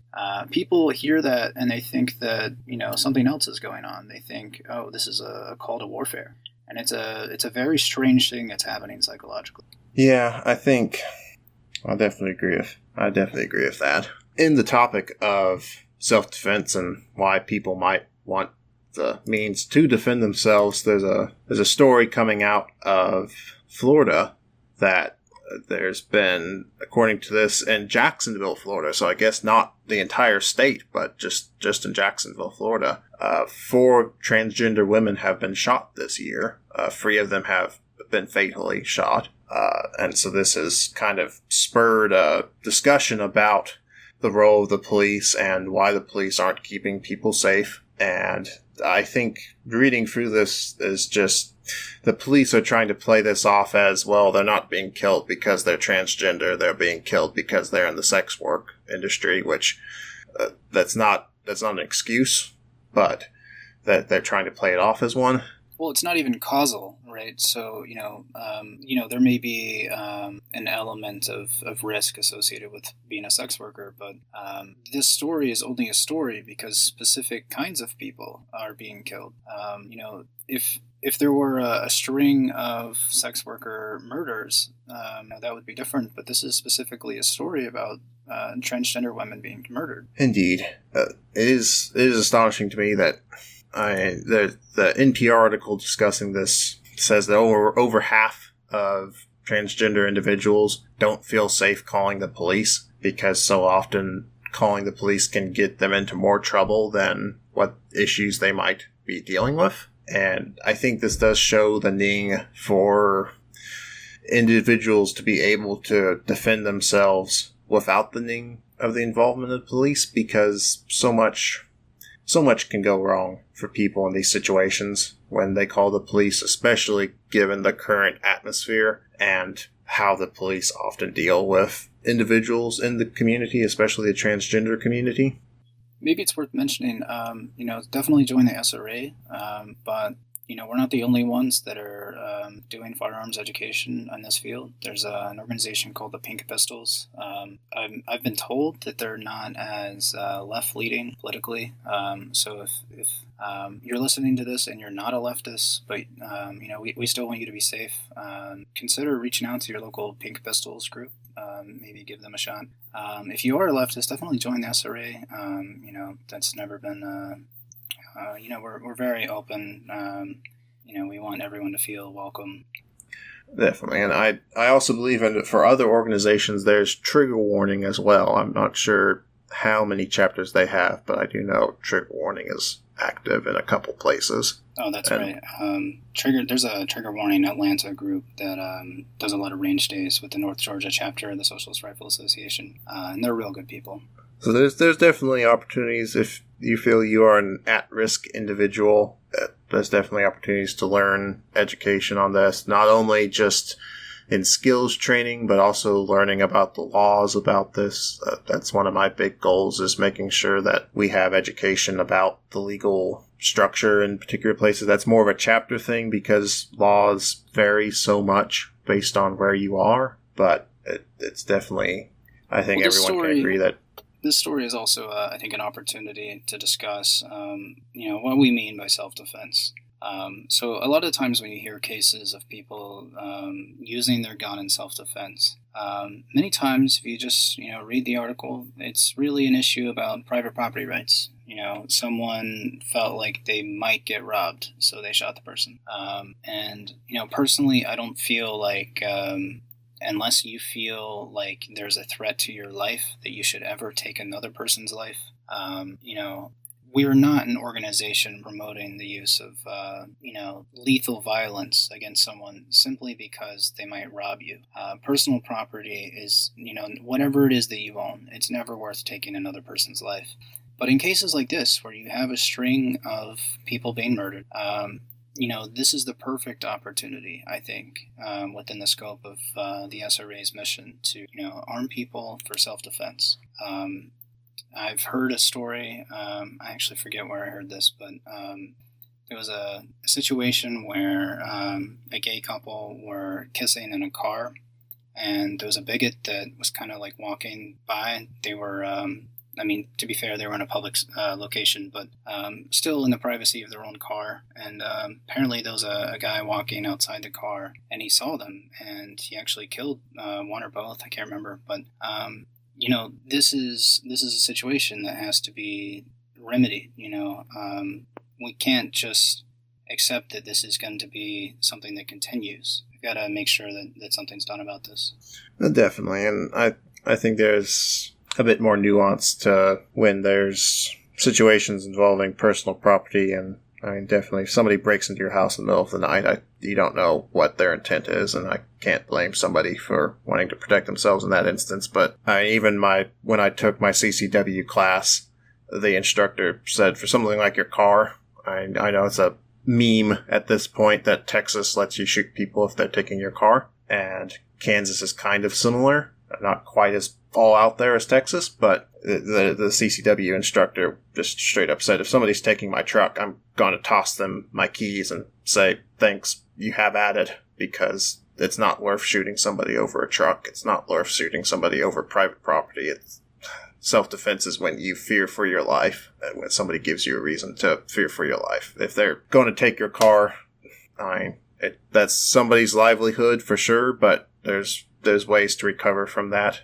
people hear that and they think that, something else is going on. They think, oh, this is a call to warfare. And it's a very strange thing that's happening psychologically. Yeah, I think I definitely agree with that. In the topic of self-defense and why people might want the means to defend themselves, there's a story coming out of Florida that there's been, according to this, in Jacksonville, Florida, so I guess not the entire state, but just in Jacksonville, Florida, 4 transgender women have been shot this year. 3 of them have been fatally shot. And so this has kind of spurred a discussion about the role of the police and why the police aren't keeping people safe. And I think reading through this is just, the police are trying to play this off as, well, they're not being killed because they're transgender, they're being killed because they're in the sex work industry, which that's not an excuse, but that they're trying to play it off as one. Well, it's not even causal, right? So, there may be an element of risk associated with being a sex worker, but this story is only a story because specific kinds of people are being killed. If there were a string of sex worker murders, that would be different. But this is specifically a story about transgender women being murdered. Indeed, it is astonishing to me that the NPR article discussing this says that over half of transgender individuals don't feel safe calling the police because so often calling the police can get them into more trouble than what issues they might be dealing with. And I think this does show the need for individuals to be able to defend themselves without the need of the involvement of the police, because so much can go wrong for people in these situations when they call the police, especially given the current atmosphere and how the police often deal with individuals in the community, especially the transgender community. Maybe it's worth mentioning, definitely join the SRA, but, we're not the only ones that are doing firearms education in this field. There's an organization called the Pink Pistols. I've been told that they're not as left-leaning politically. So if you're listening to this and you're not a leftist, but, we still want you to be safe, consider reaching out to your local Pink Pistols group. Maybe give them a shot. If you are a leftist, definitely join the SRA. That's never been, we're very open. We want everyone to feel welcome. Definitely. And I also believe for other organizations, there's trigger warning as well. I'm not sure how many chapters they have, but I do know trigger warning is active in a couple places. Oh, that's right. There's a Trigger Warning Atlanta group that does a lot of range days with the North Georgia chapter of the Socialist Rifle Association, and they're real good people. So there's definitely opportunities if you feel you are an at-risk individual. There's definitely opportunities to learn education on this, not only just in skills training, but also learning about the laws about this. That's one of my big goals, is making sure that we have education about the legal structure in particular places. That's more of a chapter thing because laws vary so much based on where you are, but it's definitely, I think everyone can agree that this story is also, I think, an opportunity to discuss, what we mean by self-defense. So a lot of times when you hear cases of people using their gun in self-defense, many times if you just read the article, it's really an issue about private property rights. Someone felt like they might get robbed, so they shot the person. And personally, I don't feel like unless you feel like there's a threat to your life that you should ever take another person's life. We're not an organization promoting the use of, lethal violence against someone simply because they might rob you. Personal property is, whatever it is that you own, it's never worth taking another person's life. But in cases like this, where you have a string of people being murdered, this is the perfect opportunity, I think, within the scope of the SRA's mission to, arm people for self-defense. I've heard a story, I actually forget where I heard this, but there was a situation where a gay couple were kissing in a car, and there was a bigot that was kind of like walking by. They were, to be fair, they were in a public location, but still in the privacy of their own car. And apparently there was a guy walking outside the car, and he saw them, and he actually killed one or both, I can't remember, but this is a situation that has to be remedied. We can't just accept that this is going to be something that continues. We've got to make sure that something's done about this. Definitely, and I think there's a bit more nuance to when there's situations involving personal property. And I mean, definitely if somebody breaks into your house in the middle of the night, you don't know what their intent is, and I can't blame somebody for wanting to protect themselves in that instance. But even when I took my CCW class, the instructor said for something like your car, I know it's a meme at this point that Texas lets you shoot people if they're taking your car, and Kansas is kind of similar, not quite as all out there as Texas, but the CCW instructor just straight up said, if somebody's taking my truck, I'm going to toss them my keys and say, thanks, you have at it, because it's not worth shooting somebody over a truck. It's not worth shooting somebody over private property. It's self-defense is when you fear for your life, and when somebody gives you a reason to fear for your life. If they're going to take your car, that's somebody's livelihood for sure, but there's ways to recover from that.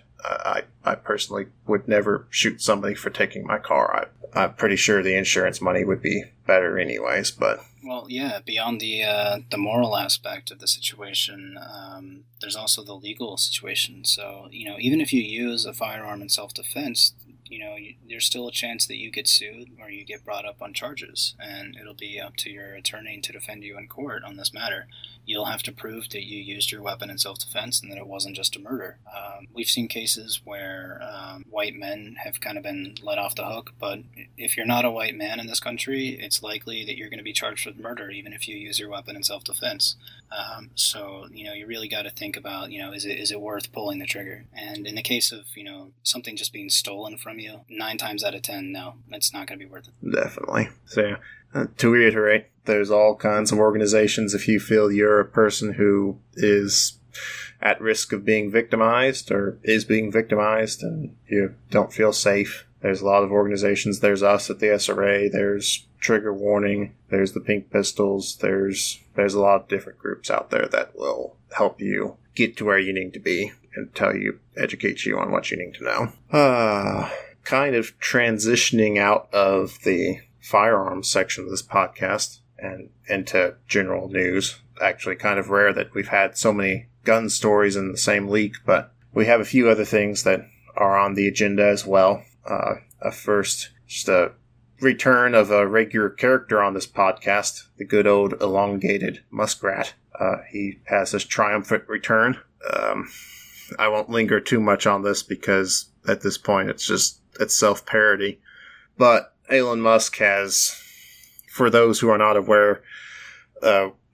I personally would never shoot somebody for taking my car. I'm pretty sure the insurance money would be better anyways, but... Well, yeah, beyond the moral aspect of the situation, there's also the legal situation. So, even if you use a firearm in self-defense, there's still a chance that you get sued or you get brought up on charges, and it'll be up to your attorney to defend you in court on this matter. You'll have to prove that you used your weapon in self-defense and that it wasn't just a murder. We've seen cases where white men have kind of been let off the hook, but if you're not a white man in this country, it's likely that you're going to be charged with murder even if you use your weapon in self-defense. So, you really got to think about, is it worth pulling the trigger? And in the case of, something just being stolen from you, 9 times out of 10, no, it's not going to be worth it. Definitely. So, to reiterate, there's all kinds of organizations. If you feel you're a person who is at risk of being victimized or is being victimized and you don't feel safe, there's a lot of organizations. There's us at the SRA. There's Trigger Warning. There's the Pink Pistols. There's a lot of different groups out there that will help you get to where you need to be and educate you on what you need to know. Kind of transitioning out of the firearms section of this podcast and into general news. Actually kind of rare that we've had so many gun stories in the same week, but we have a few other things that are on the agenda as well. First, just a return of a regular character on this podcast, the good old elongated muskrat. He has his triumphant return. I won't linger too much on this because at this point it's self-parody. But Elon Musk has, for those who are not aware,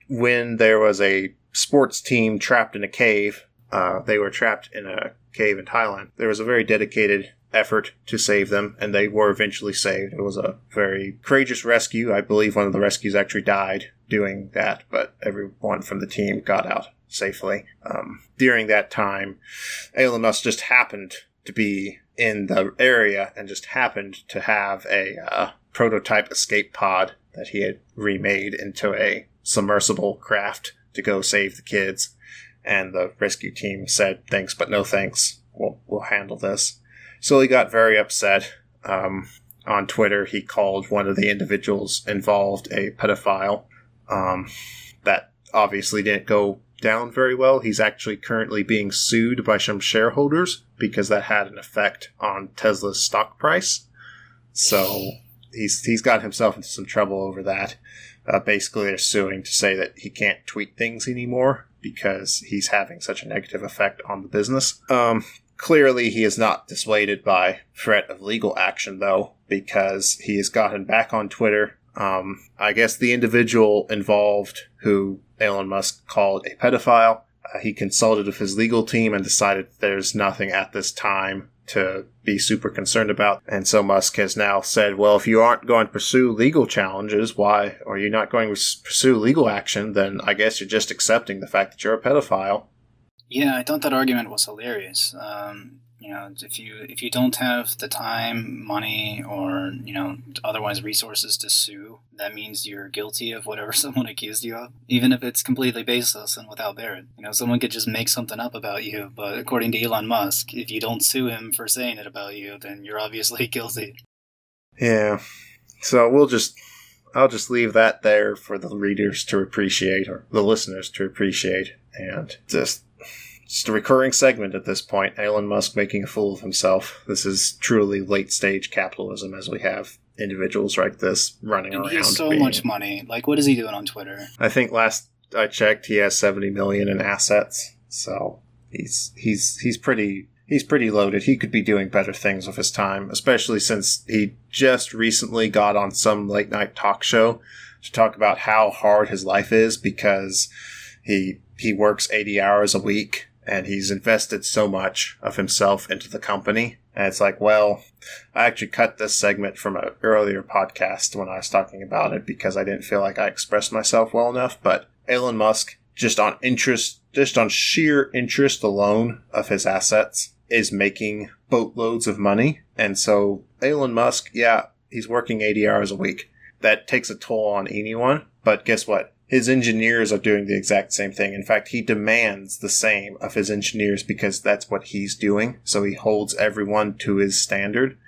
when there was a sports team trapped in a cave, they were trapped in a cave in Thailand. There was a very dedicated effort to save them, and they were eventually saved. It was a very courageous rescue. I believe one of the rescues actually died doing that, but everyone from the team got out safely. During that time, Elon Musk just happened to be in the area and just happened to have a prototype escape pod that he had remade into a submersible craft to go save the kids. And the rescue team said, thanks, but no thanks. We'll handle this. So he got very upset. On Twitter, he called one of the individuals involved a pedophile. That obviously didn't go down very well. He's actually currently being sued by some shareholders because that had an effect on Tesla's stock price. So he's got himself into some trouble over that. Basically, they're suing to say that he can't tweet things anymore because he's having such a negative effect on the business. Clearly, he is not dissuaded by threat of legal action, though, because he has gotten back on Twitter. I guess the individual involved, who Elon Musk called a pedophile, he consulted with his legal team and decided there's nothing at this time to be super concerned about. And so Musk has now said, well, if you aren't going to pursue legal challenges, why are you not going to pursue legal action? Then I guess you're just accepting the fact that you're a pedophile. Yeah, I thought that argument was hilarious. If you don't have the time, money, or otherwise resources to sue, that means you're guilty of whatever someone accused you of, even if it's completely baseless and without merit. Someone could just make something up about you, but according to Elon Musk, if you don't sue him for saying it about you, then you're obviously guilty. Yeah, so I'll just leave that there for the readers to appreciate, or the listeners to appreciate, and just a recurring segment at this point, Elon Musk making a fool of himself. This is truly late-stage capitalism, as we have individuals like this running around. He has so much money. Like, what is he doing on Twitter? I think last I checked, he has $70 million in assets. So he's pretty loaded. He could be doing better things with his time, especially since he just recently got on some late-night talk show to talk about how hard his life is because he works 80 hours a week. And he's invested so much of himself into the company. And it's like, well, I actually cut this segment from an earlier podcast when I was talking about it because I didn't feel like I expressed myself well enough. But Elon Musk, just on sheer interest alone of his assets, is making boatloads of money. And so Elon Musk, yeah, he's working 80 hours a week. That takes a toll on anyone. But guess what? His engineers are doing the exact same thing. In fact, he demands the same of his engineers because that's what he's doing. So he holds everyone to his standard.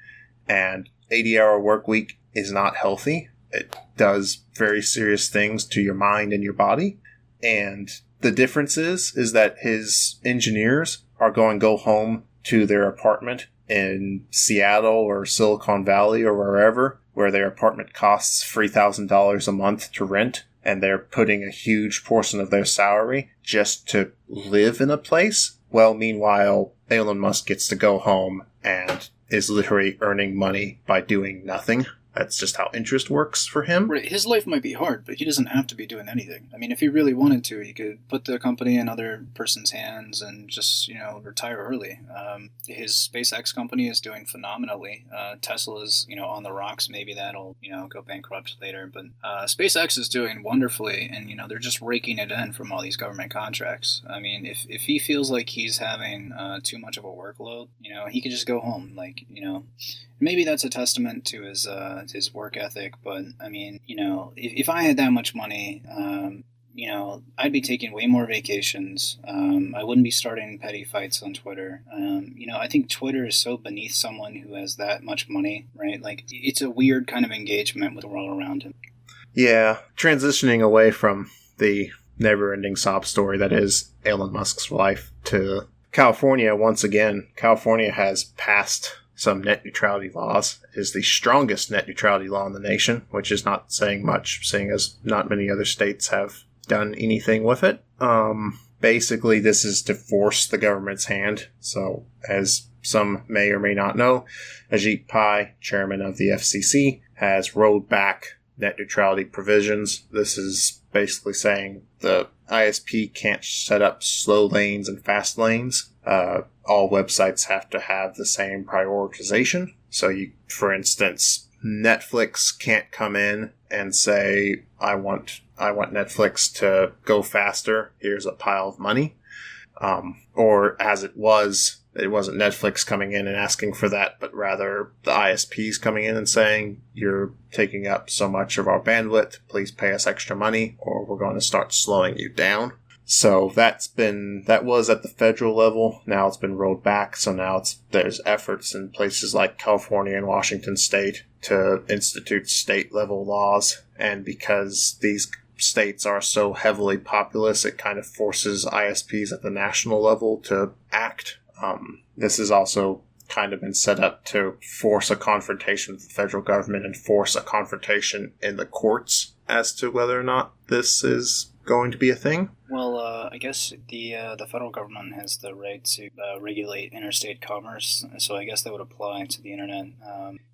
And 80-hour work week is not healthy. It does very serious things to your mind and your body. And the difference is that his engineers are going to go home to their apartment in Seattle or Silicon Valley or wherever, where their apartment costs $3,000 a month to rent. And they're putting a huge portion of their salary just to live in a place. Well, meanwhile, Elon Musk gets to go home and is literally earning money by doing nothing. That's just how interest works for him. Right. His life might be hard, but he doesn't have to be doing anything. I mean, if he really wanted to, he could put the company in other person's hands and just, retire early. His SpaceX company is doing phenomenally. Tesla's, on the rocks. Maybe that'll, go bankrupt later. But SpaceX is doing wonderfully, and, they're just raking it in from all these government contracts. I mean, if he feels like he's having too much of a workload, he could just go home. Like, maybe that's a testament to his work ethic, but I mean, if I had that much money, I'd be taking way more vacations. I wouldn't be starting petty fights on Twitter. I think Twitter is so beneath someone who has that much money, right? Like, it's a weird kind of engagement with the world around him. Yeah, transitioning away from the never-ending sob story that is Elon Musk's life to California once again. California has passed some net neutrality laws. It is the strongest net neutrality law in the nation, which is not saying much, seeing as not many other states have done anything with it. Basically, this is to force the government's hand. So, as some may or may not know, Ajit Pai, chairman of the FCC, has rolled back net neutrality provisions. This is basically saying the ISP can't set up slow lanes and fast lanes. All websites have to have the same prioritization. So for instance, Netflix can't come in and say, I want Netflix to go faster. Here's a pile of money. Or as it was it wasn't Netflix coming in and asking for that, but rather the ISPs coming in and saying, you're taking up so much of our bandwidth, please pay us extra money, or we're going to start slowing you down. So that was at the federal level. Now it's been rolled back. So now there's efforts in places like California and Washington state to institute state level laws. And because these states are so heavily populous, it kind of forces ISPs at the national level to act. This has also kind of been set up to force a confrontation with the federal government and force a confrontation in the courts as to whether or not this is going to be a thing. Well, I guess the federal government has the right to regulate interstate commerce, so I guess that would apply to the internet.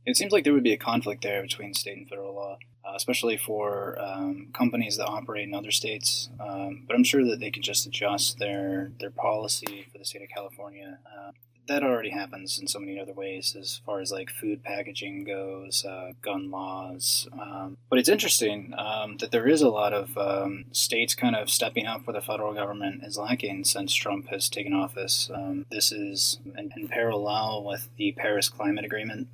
It seems like there would be a conflict there between state and federal law, especially for companies that operate in other states. But I'm sure that they could just adjust their policy for the state of California. That already happens in so many other ways as far as like food packaging goes, gun laws. But it's interesting that there is a lot of states kind of stepping up where the federal government is lacking since Trump has taken office. This is in parallel with the Paris Climate Agreement.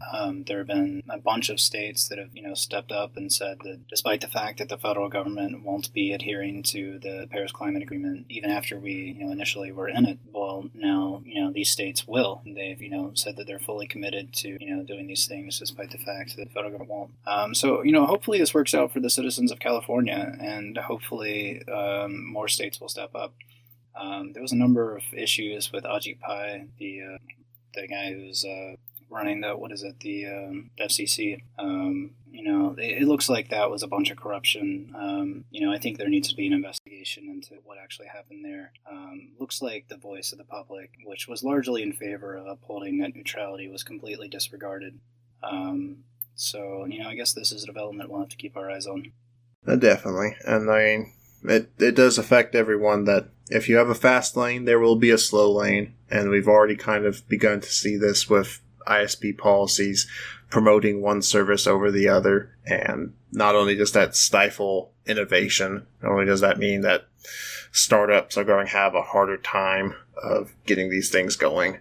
There have been a bunch of states that have stepped up and said that despite the fact that the federal government won't be adhering to the Paris Climate Agreement, even after we initially were in it, well, now these states will. They've, said that they're fully committed to, doing these things despite the fact that the federal government won't. So, hopefully this works out for the citizens of California, and hopefully more states will step up. There was a number of issues with Ajit Pai, the guy who's running the FCC. It looks like that was a bunch of corruption. I think there needs to be an investigation into what actually happened there. Looks like the voice of the public, which was largely in favor of upholding net neutrality, was completely disregarded. So, I guess this is a development we'll have to keep our eyes on. Definitely. And I mean, it does affect everyone that if you have a fast lane, there will be a slow lane. And we've already kind of begun to see this with ISP policies promoting one service over the other. And not only does that stifle innovation, not only does that mean that startups are going to have a harder time of getting these things going,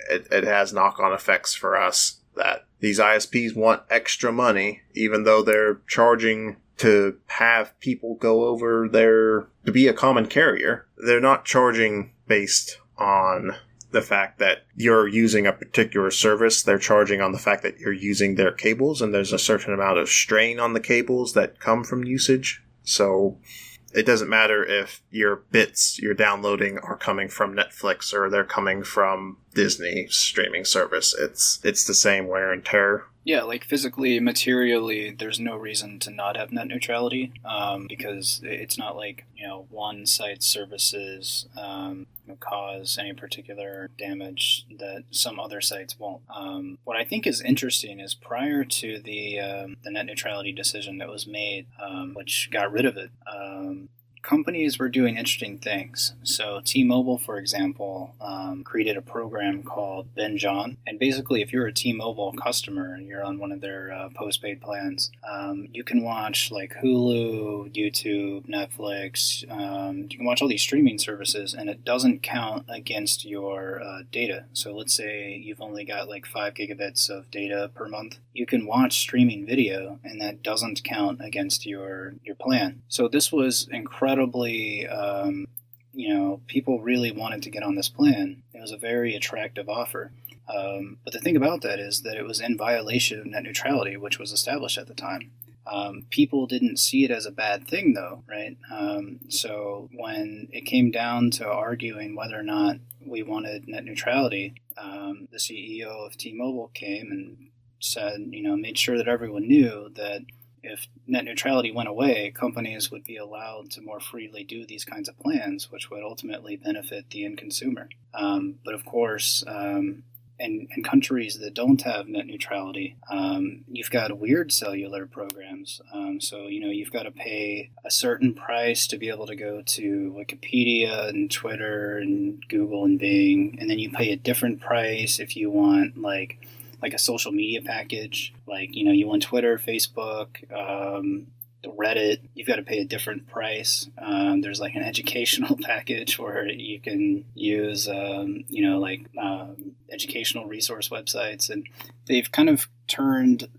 it has knock-on effects for us that these ISPs want extra money, even though they're charging to have people go over there to be a common carrier. They're not charging based on the fact that you're using a particular service. They're charging on the fact that you're using their cables, and there's a certain amount of strain on the cables that come from usage. So it doesn't matter if your bits you're downloading are coming from Netflix or they're coming from Disney streaming service. It's the same wear and tear. Yeah, like physically, materially, there's no reason to not have net neutrality because it's not like, one site's services cause any particular damage that some other sites won't. What I think is interesting is prior to the net neutrality decision that was made, which got rid of it, companies were doing interesting things. So T-Mobile, for example, created a program called Binge On. And basically, if you're a T-Mobile customer and you're on one of their postpaid plans, you can watch like Hulu, YouTube, Netflix. You can watch all these streaming services, and it doesn't count against your data. So let's say you've only got like 5 gigabits of data per month. You can watch streaming video, and that doesn't count against your plan. So this was incredibly, people really wanted to get on this plan. It was a very attractive offer. But the thing about that is that it was in violation of net neutrality, which was established at the time. People didn't see it as a bad thing, though, right? So when it came down to arguing whether or not we wanted net neutrality, the CEO of T-Mobile came and said, made sure that everyone knew that if net neutrality went away, companies would be allowed to more freely do these kinds of plans, which would ultimately benefit the end consumer. But of course, in countries that don't have net neutrality, you've got weird cellular programs. So, you've got to pay a certain price to be able to go to Wikipedia and Twitter and Google and Bing, and then you pay a different price if you want, like a social media package, like, you want Twitter, Facebook, Reddit, you've got to pay a different price. There's like an educational package where you can use, educational resource websites. And they've kind of turned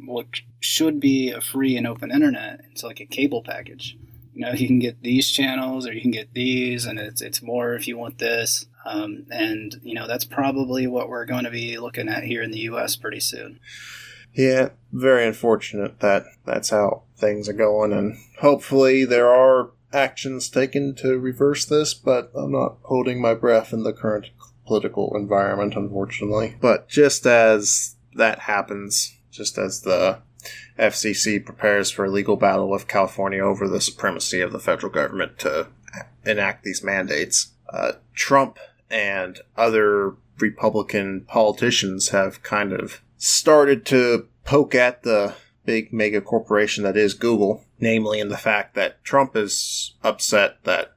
what should be a free and open internet into like a cable package. You can get these channels or you can get these, and it's more if you want this. And that's probably what we're going to be looking at here in the U.S. pretty soon. Yeah, very unfortunate that that's how things are going, and hopefully there are actions taken to reverse this, but I'm not holding my breath in the current political environment, unfortunately. But just as that happens, just as the FCC prepares for a legal battle with California over the supremacy of the federal government to enact these mandates, Trump and other Republican politicians have kind of started to poke at the big mega corporation that is Google, namely in the fact that Trump is upset that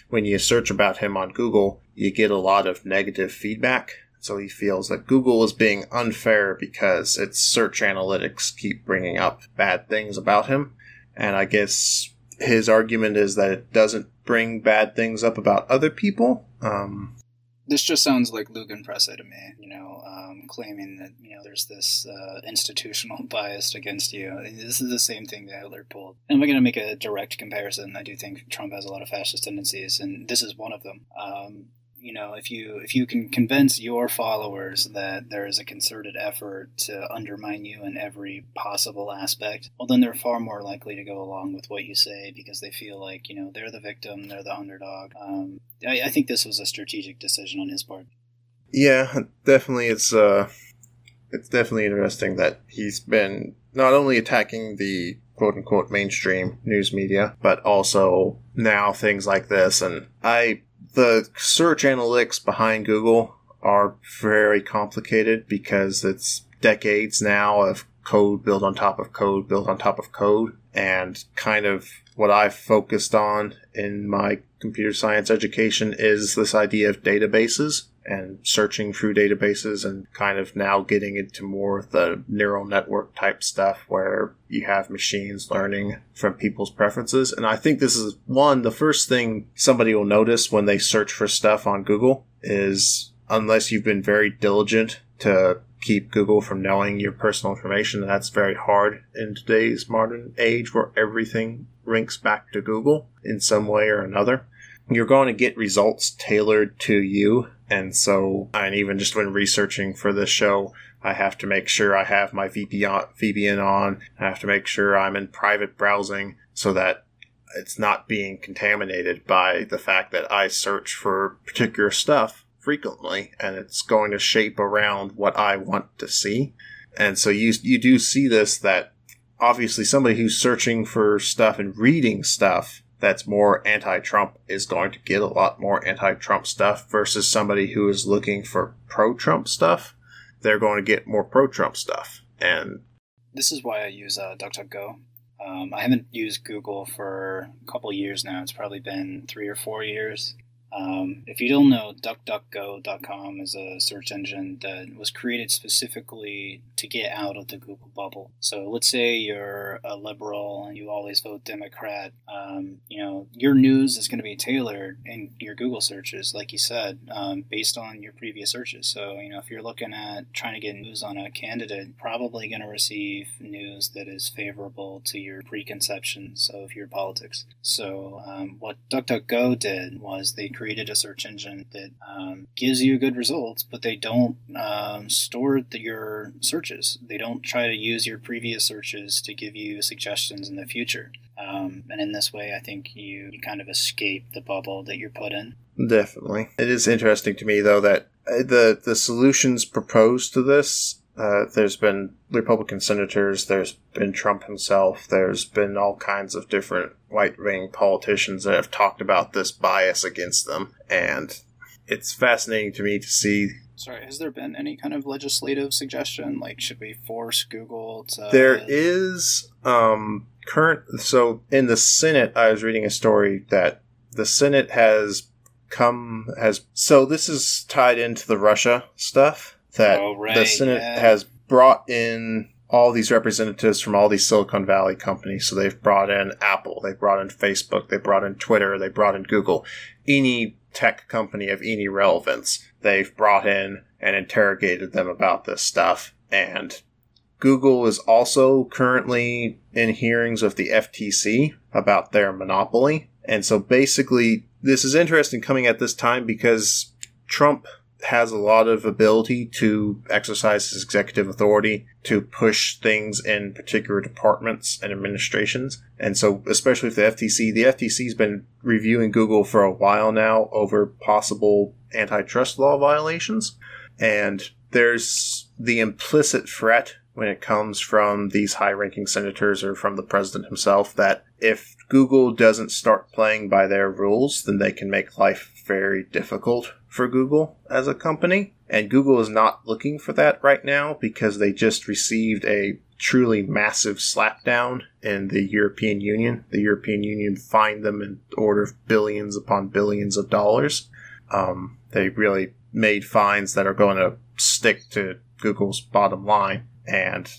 when you search about him on Google, you get a lot of negative feedback. So he feels that Google is being unfair because its search analytics keep bringing up bad things about him. And I guess his argument is that it doesn't bring bad things up about other people. This just sounds like Luganpresse to me, claiming that, there's this institutional bias against you. This is the same thing that Hitler pulled. And if I'm going to make a direct comparison, I do think Trump has a lot of fascist tendencies, and this is one of them. If you can convince your followers that there is a concerted effort to undermine you in every possible aspect, well, then they're far more likely to go along with what you say because they feel like, they're the victim, they're the underdog. I think this was a strategic decision on his part. Yeah, definitely. It's definitely interesting that he's been not only attacking the quote-unquote mainstream news media, but also now things like this. And the search analytics behind Google are very complicated because it's decades now of code built on top of code built on top of code. And kind of what I've focused on in my computer science education is this idea of databases and searching through databases, and kind of now getting into more the neural network type stuff where you have machines learning from people's preferences. And I think this is the first thing somebody will notice when they search for stuff on Google is, unless you've been very diligent to keep Google from knowing your personal information, and that's very hard in today's modern age where everything links back to Google in some way or another, you're going to get results tailored to you. And so, and even just when researching for this show, I have to make sure I have my VPN on. I have to make sure I'm in private browsing so that it's not being contaminated by the fact that I search for particular stuff frequently, and it's going to shape around what I want to see. And so you do see this, that obviously somebody who's searching for stuff and reading stuff that's more anti-Trump is going to get a lot more anti-Trump stuff versus somebody who is looking for pro-Trump stuff. They're going to get more pro-Trump stuff. And this is why I use DuckDuckGo. I haven't used Google for a couple years now. It's probably been 3 or 4 years. If you don't know, DuckDuckGo.com is a search engine that was created specifically to get out of the Google bubble. So let's say you're a liberal and you always vote Democrat. Your news is going to be tailored in your Google searches, like you said, based on your previous searches. So, if you're looking at trying to get news on a candidate, probably going to receive news that is favorable to your preconceptions of your politics. So what DuckDuckGo did was they created a search engine that gives you good results, but they don't store your searches. They don't try to use your previous searches to give you suggestions in the future. And in this way, I think you kind of escape the bubble that you're put in. Definitely. It is interesting to me, though, that the solutions proposed to this, there's been Republican senators, there's been Trump himself, there's been all kinds of different right-wing politicians that have talked about this bias against them. And it's fascinating to me to see. Sorry, has there been any kind of legislative suggestion? Like, should we force Google to... There is so in the Senate, I was reading a story that the Senate so this is tied into the Russia stuff, that the Senate has brought in all these representatives from all these Silicon Valley companies. So they've brought in Apple, they brought in Facebook, they brought in Twitter, they brought in Google. Any tech company of any relevance, they've brought in and interrogated them about this stuff. And Google is also currently in hearings with the FTC about their monopoly. And so basically, this is interesting coming at this time because Trump has a lot of ability to exercise his executive authority to push things in particular departments and administrations. And so, especially with the FTC's been reviewing Google for a while now over possible antitrust law violations. And there's the implicit threat when it comes from these high-ranking senators or from the president himself that if Google doesn't start playing by their rules, then they can make life very difficult for Google as a company. And Google is not looking for that right now because they just received a truly massive slapdown in the European Union. The European Union fined them in the order of billions upon billions of dollars. They really made fines that are going to stick to Google's bottom line. And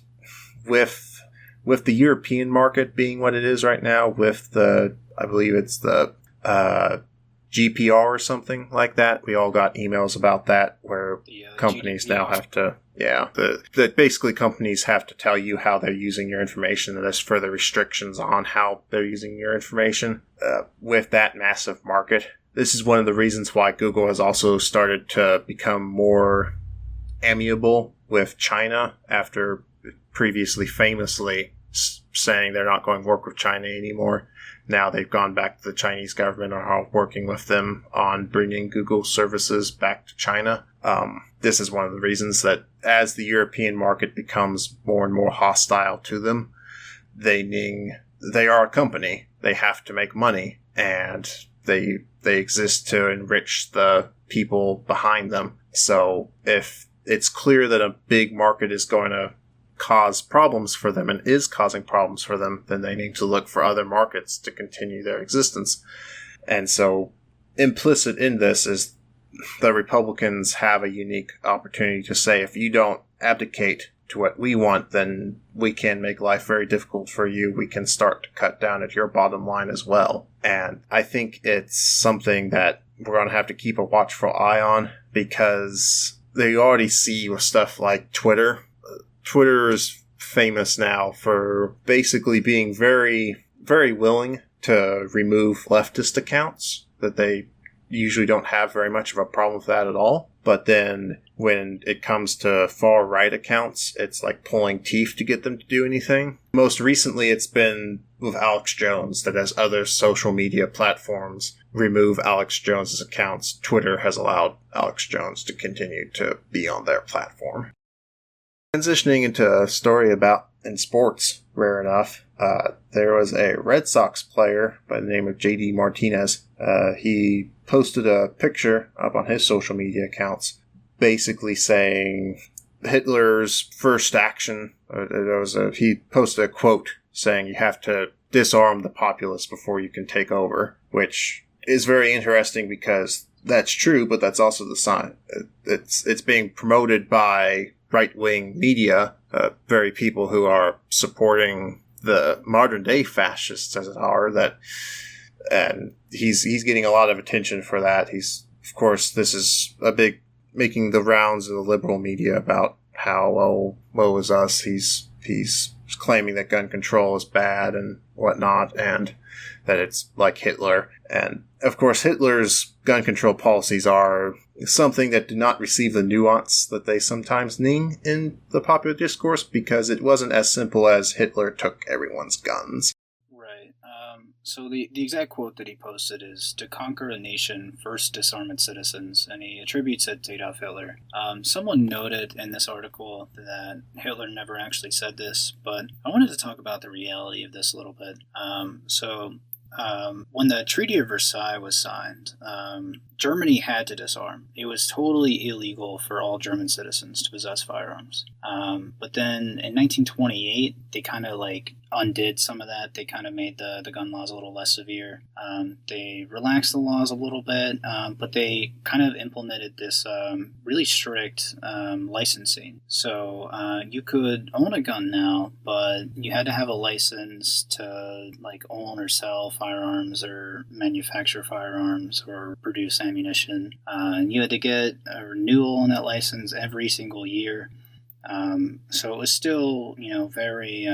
with the European market being what it is right now, with I believe it's the GPR or something like that. We all got emails about that where companies now have to, basically companies have to tell you how they're using your information, and there's further restrictions on how they're using your information. With that massive market, this is one of the reasons why Google has also started to become more amiable with China after previously famously saying they're not going to work with China anymore. Now they've gone back to the Chinese government and are working with them on bringing Google services back to China. This is one of the reasons that as the European market becomes more and more hostile to them, they are a company. They have to make money, and they exist to enrich the people behind them. So if it's clear that a big market is going to cause problems for them and is causing problems for them, then they need to look for other markets to continue their existence. And so implicit in this is the Republicans have a unique opportunity to say, if you don't abdicate to what we want, then we can make life very difficult for you. We can start to cut down at your bottom line as well. And I think it's something that we're going to have to keep a watchful eye on, because they already see with stuff like Twitter. Twitter is famous now for basically being very, very willing to remove leftist accounts, that they usually don't have very much of a problem with that at all. But then when it comes to far right accounts, it's like pulling teeth to get them to do anything. Most recently, it's been with Alex Jones, that as other social media platforms remove Alex Jones's accounts, Twitter has allowed Alex Jones to continue to be on their platform. Transitioning into a story about in sports, rare enough, there was a Red Sox player by the name of J.D. Martinez. He posted a picture up on his social media accounts, basically saying Hitler's first action. He posted a quote saying, "You have to disarm the populace before you can take over," which is very interesting because that's true, but that's also the sign. It's being promoted by right-wing media, very people who are supporting the modern-day fascists, as it are, and he's getting a lot of attention for that. Of course, this is a big, making the rounds of the liberal media about how, woe is us, he's claiming that gun control is bad and whatnot, and that it's like Hitler. And, of course, Hitler's gun control policies are something that did not receive the nuance that they sometimes need in the popular discourse, because it wasn't as simple as Hitler took everyone's guns. Right. So the exact quote that he posted is, "To conquer a nation, first disarm its citizens," and he attributes it to Adolf Hitler. Someone noted in this article that Hitler never actually said this, but I wanted to talk about the reality of this a little bit. When the Treaty of Versailles was signed, Germany had to disarm. It was totally illegal for all German citizens to possess firearms. But then in 1928, they kind of undid some of that. They kind of made the gun laws a little less severe. They relaxed the laws a little bit, but they kind of implemented this really strict licensing. So you could own a gun now, but you had to have a license to like own or sell firearms or manufacture firearms or produce ammunition. And you had to get a renewal on that license every single year. So it was still, very,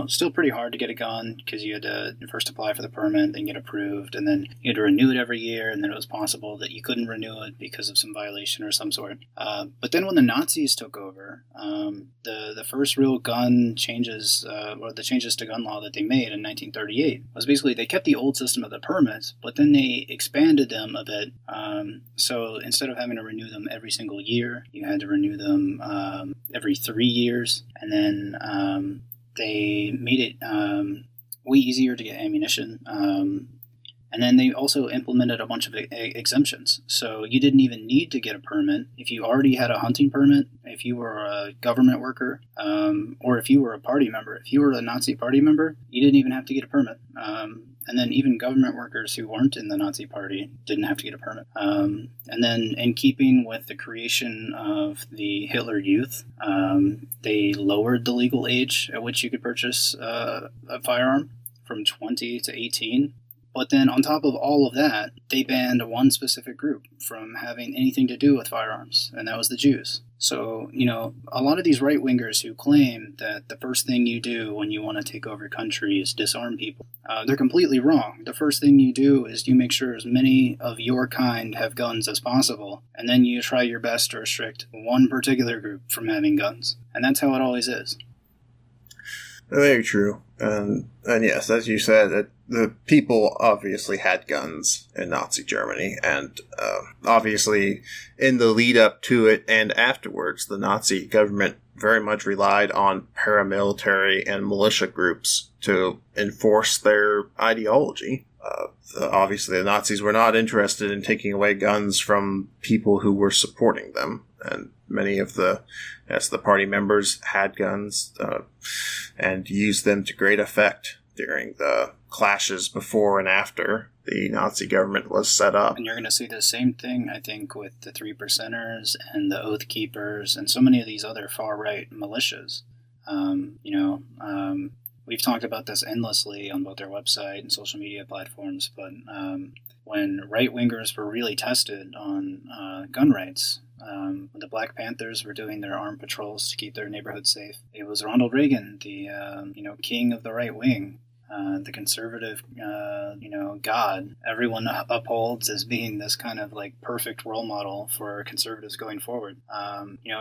still pretty hard to get a gun because you had to first apply for the permit, then get approved, and then you had to renew it every year, and then it was possible that you couldn't renew it because of some violation or some sort. But then when the Nazis took over, the first real gun changes, or the changes to gun law that they made in 1938 was basically they kept the old system of the permits, but then they expanded them a bit. So instead of having to renew them every single year, you had to renew them every 3 years, and then they made it way easier to get ammunition. And then they also implemented a bunch of exemptions. So you didn't even need to get a permit if you already had a hunting permit, if you were a government worker, or if you were a party member. If you were a Nazi party member, you didn't even have to get a permit. And then even government workers who weren't in the Nazi party didn't have to get a permit. And then in keeping with the creation of the Hitler Youth, they lowered the legal age at which you could purchase a firearm from 20 to 18. But then on top of all of that, they banned one specific group from having anything to do with firearms, and that was the Jews. So, a lot of these right-wingers who claim that the first thing you do when you want to take over a country is disarm people, they're completely wrong. The first thing you do is you make sure as many of your kind have guns as possible, and then you try your best to restrict one particular group from having guns. And that's how it always is. Very true. And yes, as you said, the people obviously had guns in Nazi Germany, and obviously in the lead up to it and afterwards, the Nazi government very much relied on paramilitary and militia groups to enforce their ideology. Obviously, the Nazis were not interested in taking away guns from people who were supporting them, and many of the party members had guns and used them to great effect during the clashes before and after the Nazi government was set up. And you're going to see the same thing, I think, with the Three Percenters and the Oathkeepers and so many of these other far-right militias. We've talked about this endlessly on both their website and social media platforms, but when right-wingers were really tested on gun rights, when the Black Panthers were doing their armed patrols to keep their neighborhood safe, it was Ronald Reagan, the king of the right wing, the conservative, God everyone upholds as being this kind of like perfect role model for conservatives going forward.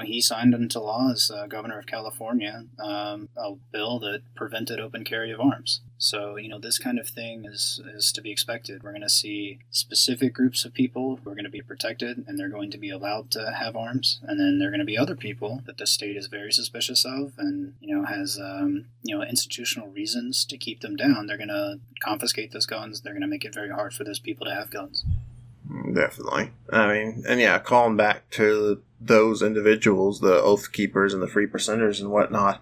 He signed into law as governor of California a bill that prevented open carry of arms. So, this kind of thing is to be expected. We're going to see specific groups of people who are going to be protected and they're going to be allowed to have arms. And then there are going to be other people that the state is very suspicious of and, has, institutional reasons to keep them down. They're going to confiscate those guns. They're going to make it very hard for those people to have guns. Definitely. Calling back to those individuals, the Oath Keepers and the Three Percenters and whatnot,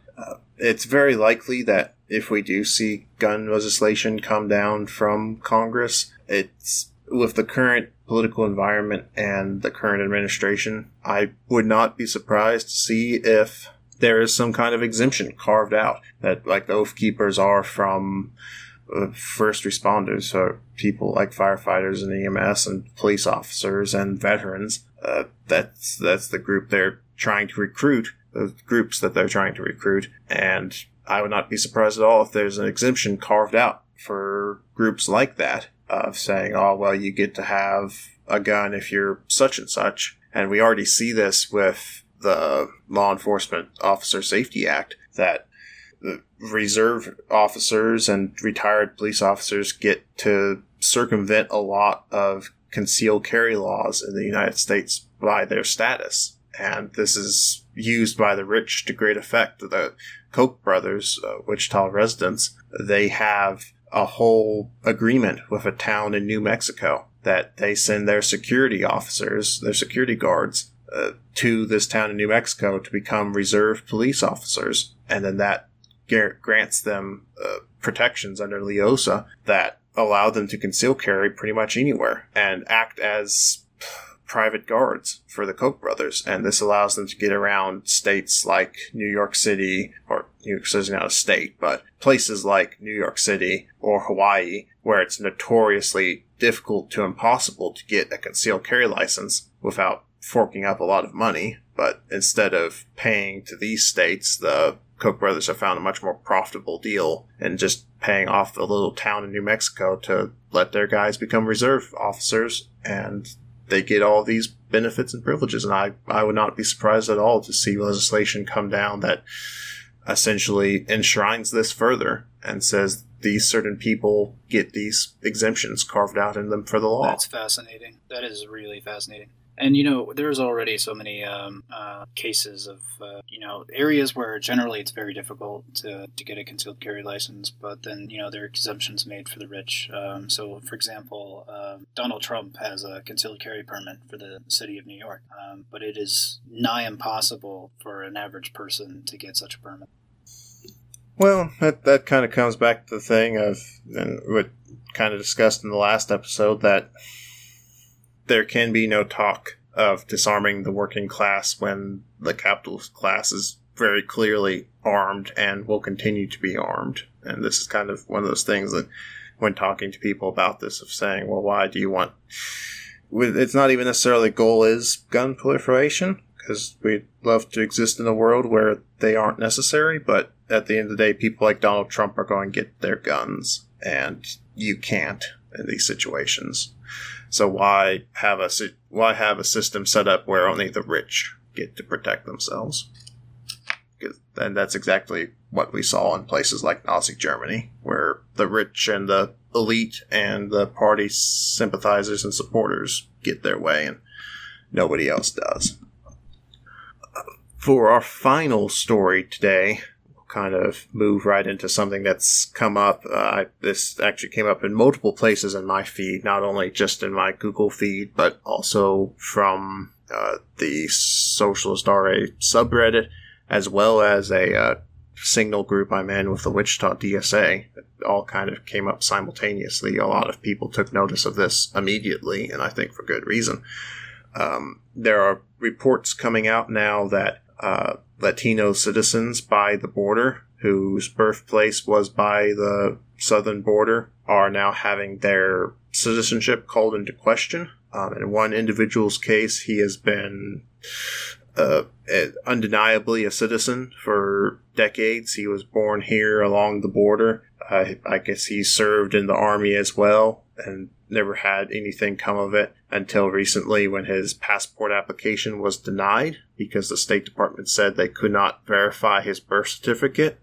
it's very likely that if we do see gun legislation come down from Congress, it's with the current political environment and the current administration, I would not be surprised to see if there is some kind of exemption carved out that, like the Oath Keepers are from first responders, so people like firefighters and EMS and police officers and veterans. That's the group they're trying to recruit, the groups that they're trying to recruit, and I would not be surprised at all if there's an exemption carved out for groups like that, of saying, oh, well, you get to have a gun if you're such and such. And we already see this with the Law Enforcement Officer Safety Act, that the reserve officers and retired police officers get to circumvent a lot of concealed carry laws in the United States by their status. And this is used by the rich to great effect. The Koch brothers, Wichita residents, they have a whole agreement with a town in New Mexico that they send their security officers, their security guards, to this town in New Mexico to become reserve police officers. And then that grants them protections under LEOSA that allow them to conceal carry pretty much anywhere and act as private guards for the Koch brothers. And this allows them to get around states like New York City, or New York City's not a state, but places like New York City or Hawaii, where it's notoriously difficult to impossible to get a concealed carry license without forking up a lot of money. But instead of paying to these states, the Koch brothers have found a much more profitable deal and just paying off a little town in New Mexico to let their guys become reserve officers, and they get all these benefits and privileges. And I would not be surprised at all to see legislation come down that essentially enshrines this further and says these certain people get these exemptions carved out in them for the law. That's fascinating. That is really fascinating. And, you know, there's already so many cases of, you know, areas where generally it's very difficult to get a concealed carry license, but then, you know, there are exemptions made for the rich. So, for example, Donald Trump has a concealed carry permit for the city of New York, but it is nigh impossible for an average person to get such a permit. Well, that kind of comes back to the thing of, and what kind of discussed in the last episode, that there can be no talk of disarming the working class when the capitalist class is very clearly armed and will continue to be armed. And this is kind of one of those things that, when talking to people about this, of saying, well, why do you want... It's not even necessarily the goal is gun proliferation, because we'd love to exist in a world where they aren't necessary, but at the end of the day, people like Donald Trump are going to get their guns, and you can't in these situations. So why have a system set up where only the rich get to protect themselves? And that's exactly what we saw in places like Nazi Germany, where the rich and the elite and the party sympathizers and supporters get their way and nobody else does. For our final story today, kind of move right into something that's come up. This actually came up in multiple places in my feed, not only just in my Google feed, but also from the Socialist RA subreddit, as well as a signal group I'm in with the Wichita DSA. It all kind of came up simultaneously. A lot of people took notice of this immediately, and I think for good reason. There are reports coming out now that Latino citizens by the border, whose birthplace was by the southern border, are now having their citizenship called into question. In one individual's case, he has been undeniably a citizen for decades. He was born here along the border. I guess he served in the army as well and never had anything come of it until recently, when his passport application was denied because the State Department said they could not verify his birth certificate.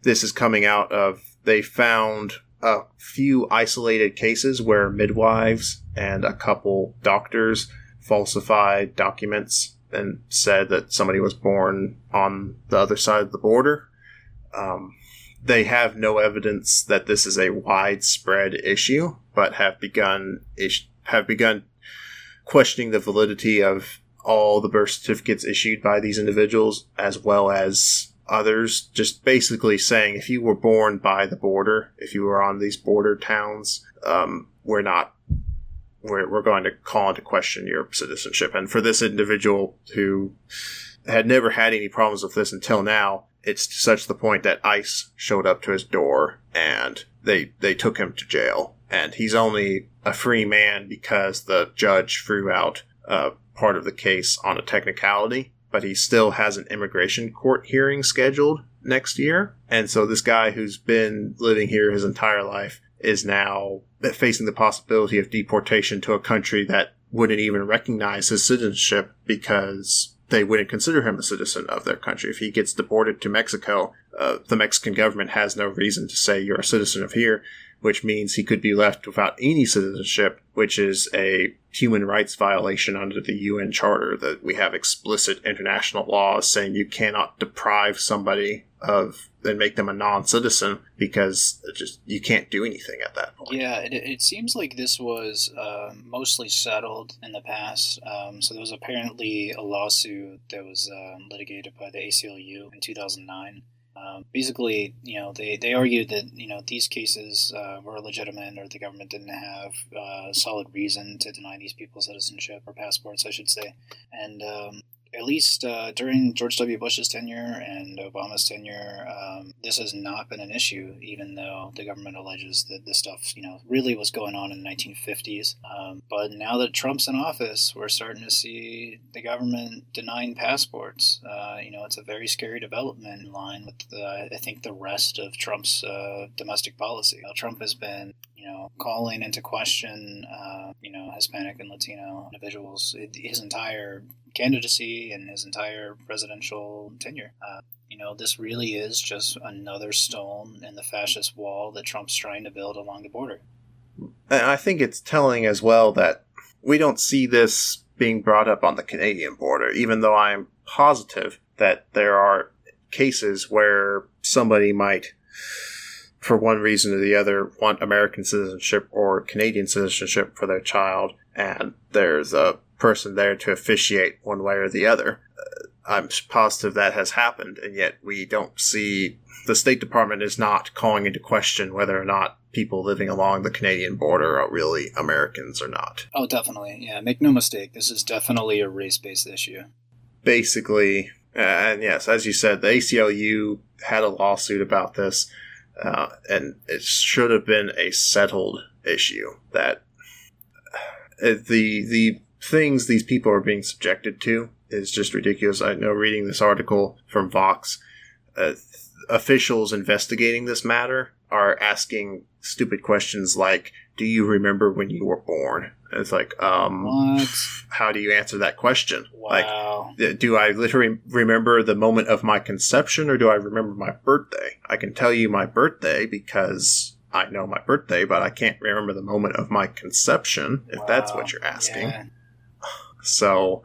This is coming out of, they found a few isolated cases where midwives and a couple doctors falsified documents and said that somebody was born on the other side of the border. They have no evidence that this is a widespread issue, but have begun questioning the validity of all the birth certificates issued by these individuals, as well as others. Just basically saying, if you were born by the border, if you were on these border towns, we're going to call into question your citizenship. And for this individual who had never had any problems with this until now, it's to such the point that ICE showed up to his door and they took him to jail. And he's only a free man because the judge threw out part of the case on a technicality, but he still has an immigration court hearing scheduled next year. And so this guy who's been living here his entire life is now facing the possibility of deportation to a country that wouldn't even recognize his citizenship because they wouldn't consider him a citizen of their country. If he gets deported to Mexico, the Mexican government has no reason to say you're a citizen of here, which means he could be left without any citizenship, which is a human rights violation under the UN Charter, that we have explicit international laws saying you cannot deprive somebody of and make them a non-citizen because you can't do anything at that point. Yeah, it seems like this was mostly settled in the past. So there was apparently a lawsuit that was litigated by the ACLU in 2009. Basically, they argued that, these cases were legitimate, or the government didn't have solid reason to deny these people citizenship, or passports, I should say. And at least during George W. Bush's tenure and Obama's tenure, this has not been an issue, even though the government alleges that this stuff, really was going on in the 1950s. But now that Trump's in office, we're starting to see the government denying passports. It's a very scary development in line with, I think, the rest of Trump's domestic policy. Trump has been, calling into question, Hispanic and Latino individuals his entire candidacy and his entire presidential tenure. This really is just another stone in the fascist wall that Trump's trying to build along the border. And I think it's telling as well that we don't see this being brought up on the Canadian border, even though I'm positive that there are cases where somebody might, for one reason or the other, want American citizenship or Canadian citizenship for their child, and there's a person there to officiate one way or the other. I'm positive that has happened, and yet we don't see, the State Department is not calling into question whether or not people living along the Canadian border are really Americans or not. Oh, definitely. Yeah, make no mistake, this is definitely a race-based issue. Basically, and yes, as you said, the ACLU had a lawsuit about this, and it should have been a settled issue. That the things these people are being subjected to is just ridiculous. I know, reading this article from Vox, officials investigating this matter are asking stupid questions like, do you remember when you were born? And it's like, what? How do you answer that question? Wow. Like, do I literally remember the moment of my conception, or do I remember my birthday? I can tell you my birthday because I know my birthday, but I can't remember the moment of my conception, if that's what you're asking. Yeah. So,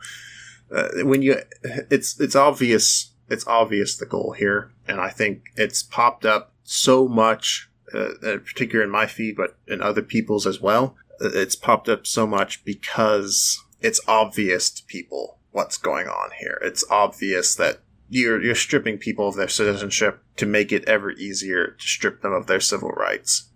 it's obvious the goal here, and I think it's popped up so much, particularly in my feed, but in other people's as well. It's popped up so much because it's obvious to people what's going on here. It's obvious that you're stripping people of their citizenship to make it ever easier to strip them of their civil rights.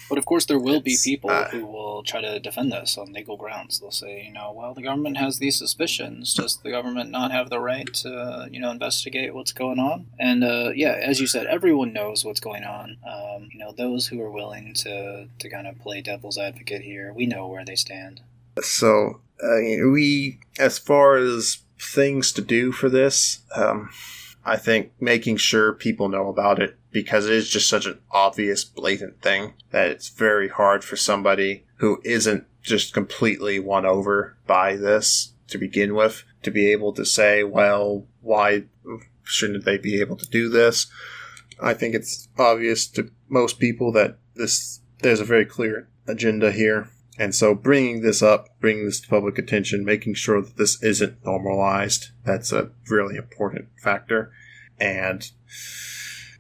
But of course, there will be people who will try to defend this on legal grounds. They'll say, well, the government has these suspicions. Does the government not have the right to, investigate what's going on? And, as you said, everyone knows what's going on. Those who are willing to kind of play devil's advocate here, we know where they stand. So, as far as things to do for this, I think making sure people know about it, because it is just such an obvious, blatant thing that it's very hard for somebody who isn't just completely won over by this to begin with to be able to say, well, why shouldn't they be able to do this? I think it's obvious to most people that there's a very clear agenda here. And so bringing this up, bringing this to public attention, making sure that this isn't normalized, that's a really important factor. And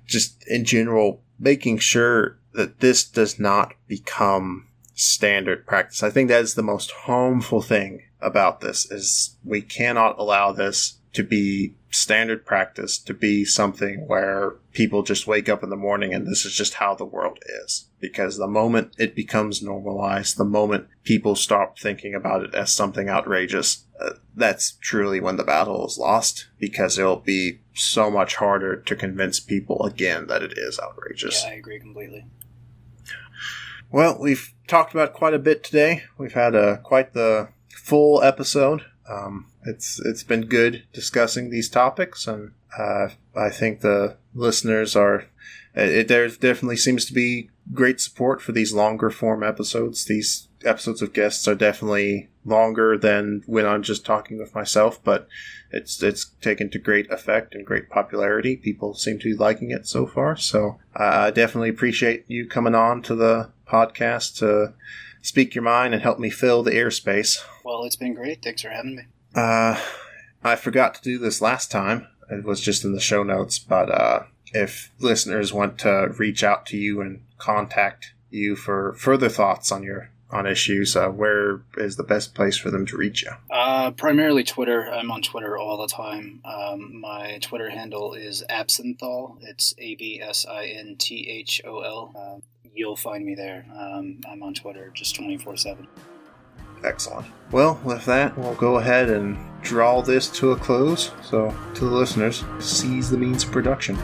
just in general, making sure that this does not become standard practice. I think that is the most harmful thing about this, is we cannot allow this to be standard practice, to be something where people just wake up in the morning and this is just how the world is. Because the moment it becomes normalized, the moment people stop thinking about it as something outrageous, that's truly when the battle is lost, because it'll be so much harder to convince people again that it is outrageous. Yeah, I agree completely. Well, we've talked about quite a bit today. We've had quite the full episode. It's been good discussing these topics, and I think the listeners are. There definitely seems to be great support for these longer form episodes. These episodes of guests are definitely longer than when I'm just talking with myself, but it's taken to great effect and great popularity. People seem to be liking it so far, so I definitely appreciate you coming on to the podcast to speak your mind and help me fill the airspace. Well, it's been great. Thanks for having me. I forgot to do this last time. It was just in the show notes, but if listeners want to reach out to you and contact you for further thoughts on your on issues, where is the best place for them to reach you? Primarily Twitter. I'm on Twitter all the time. My Twitter handle is Absinthol. It's ABSINTHOL. You'll find me there. I'm on Twitter just 24/7. Excellent. Well, with that, we'll go ahead and draw this to a close. So, to the listeners, seize the means of production.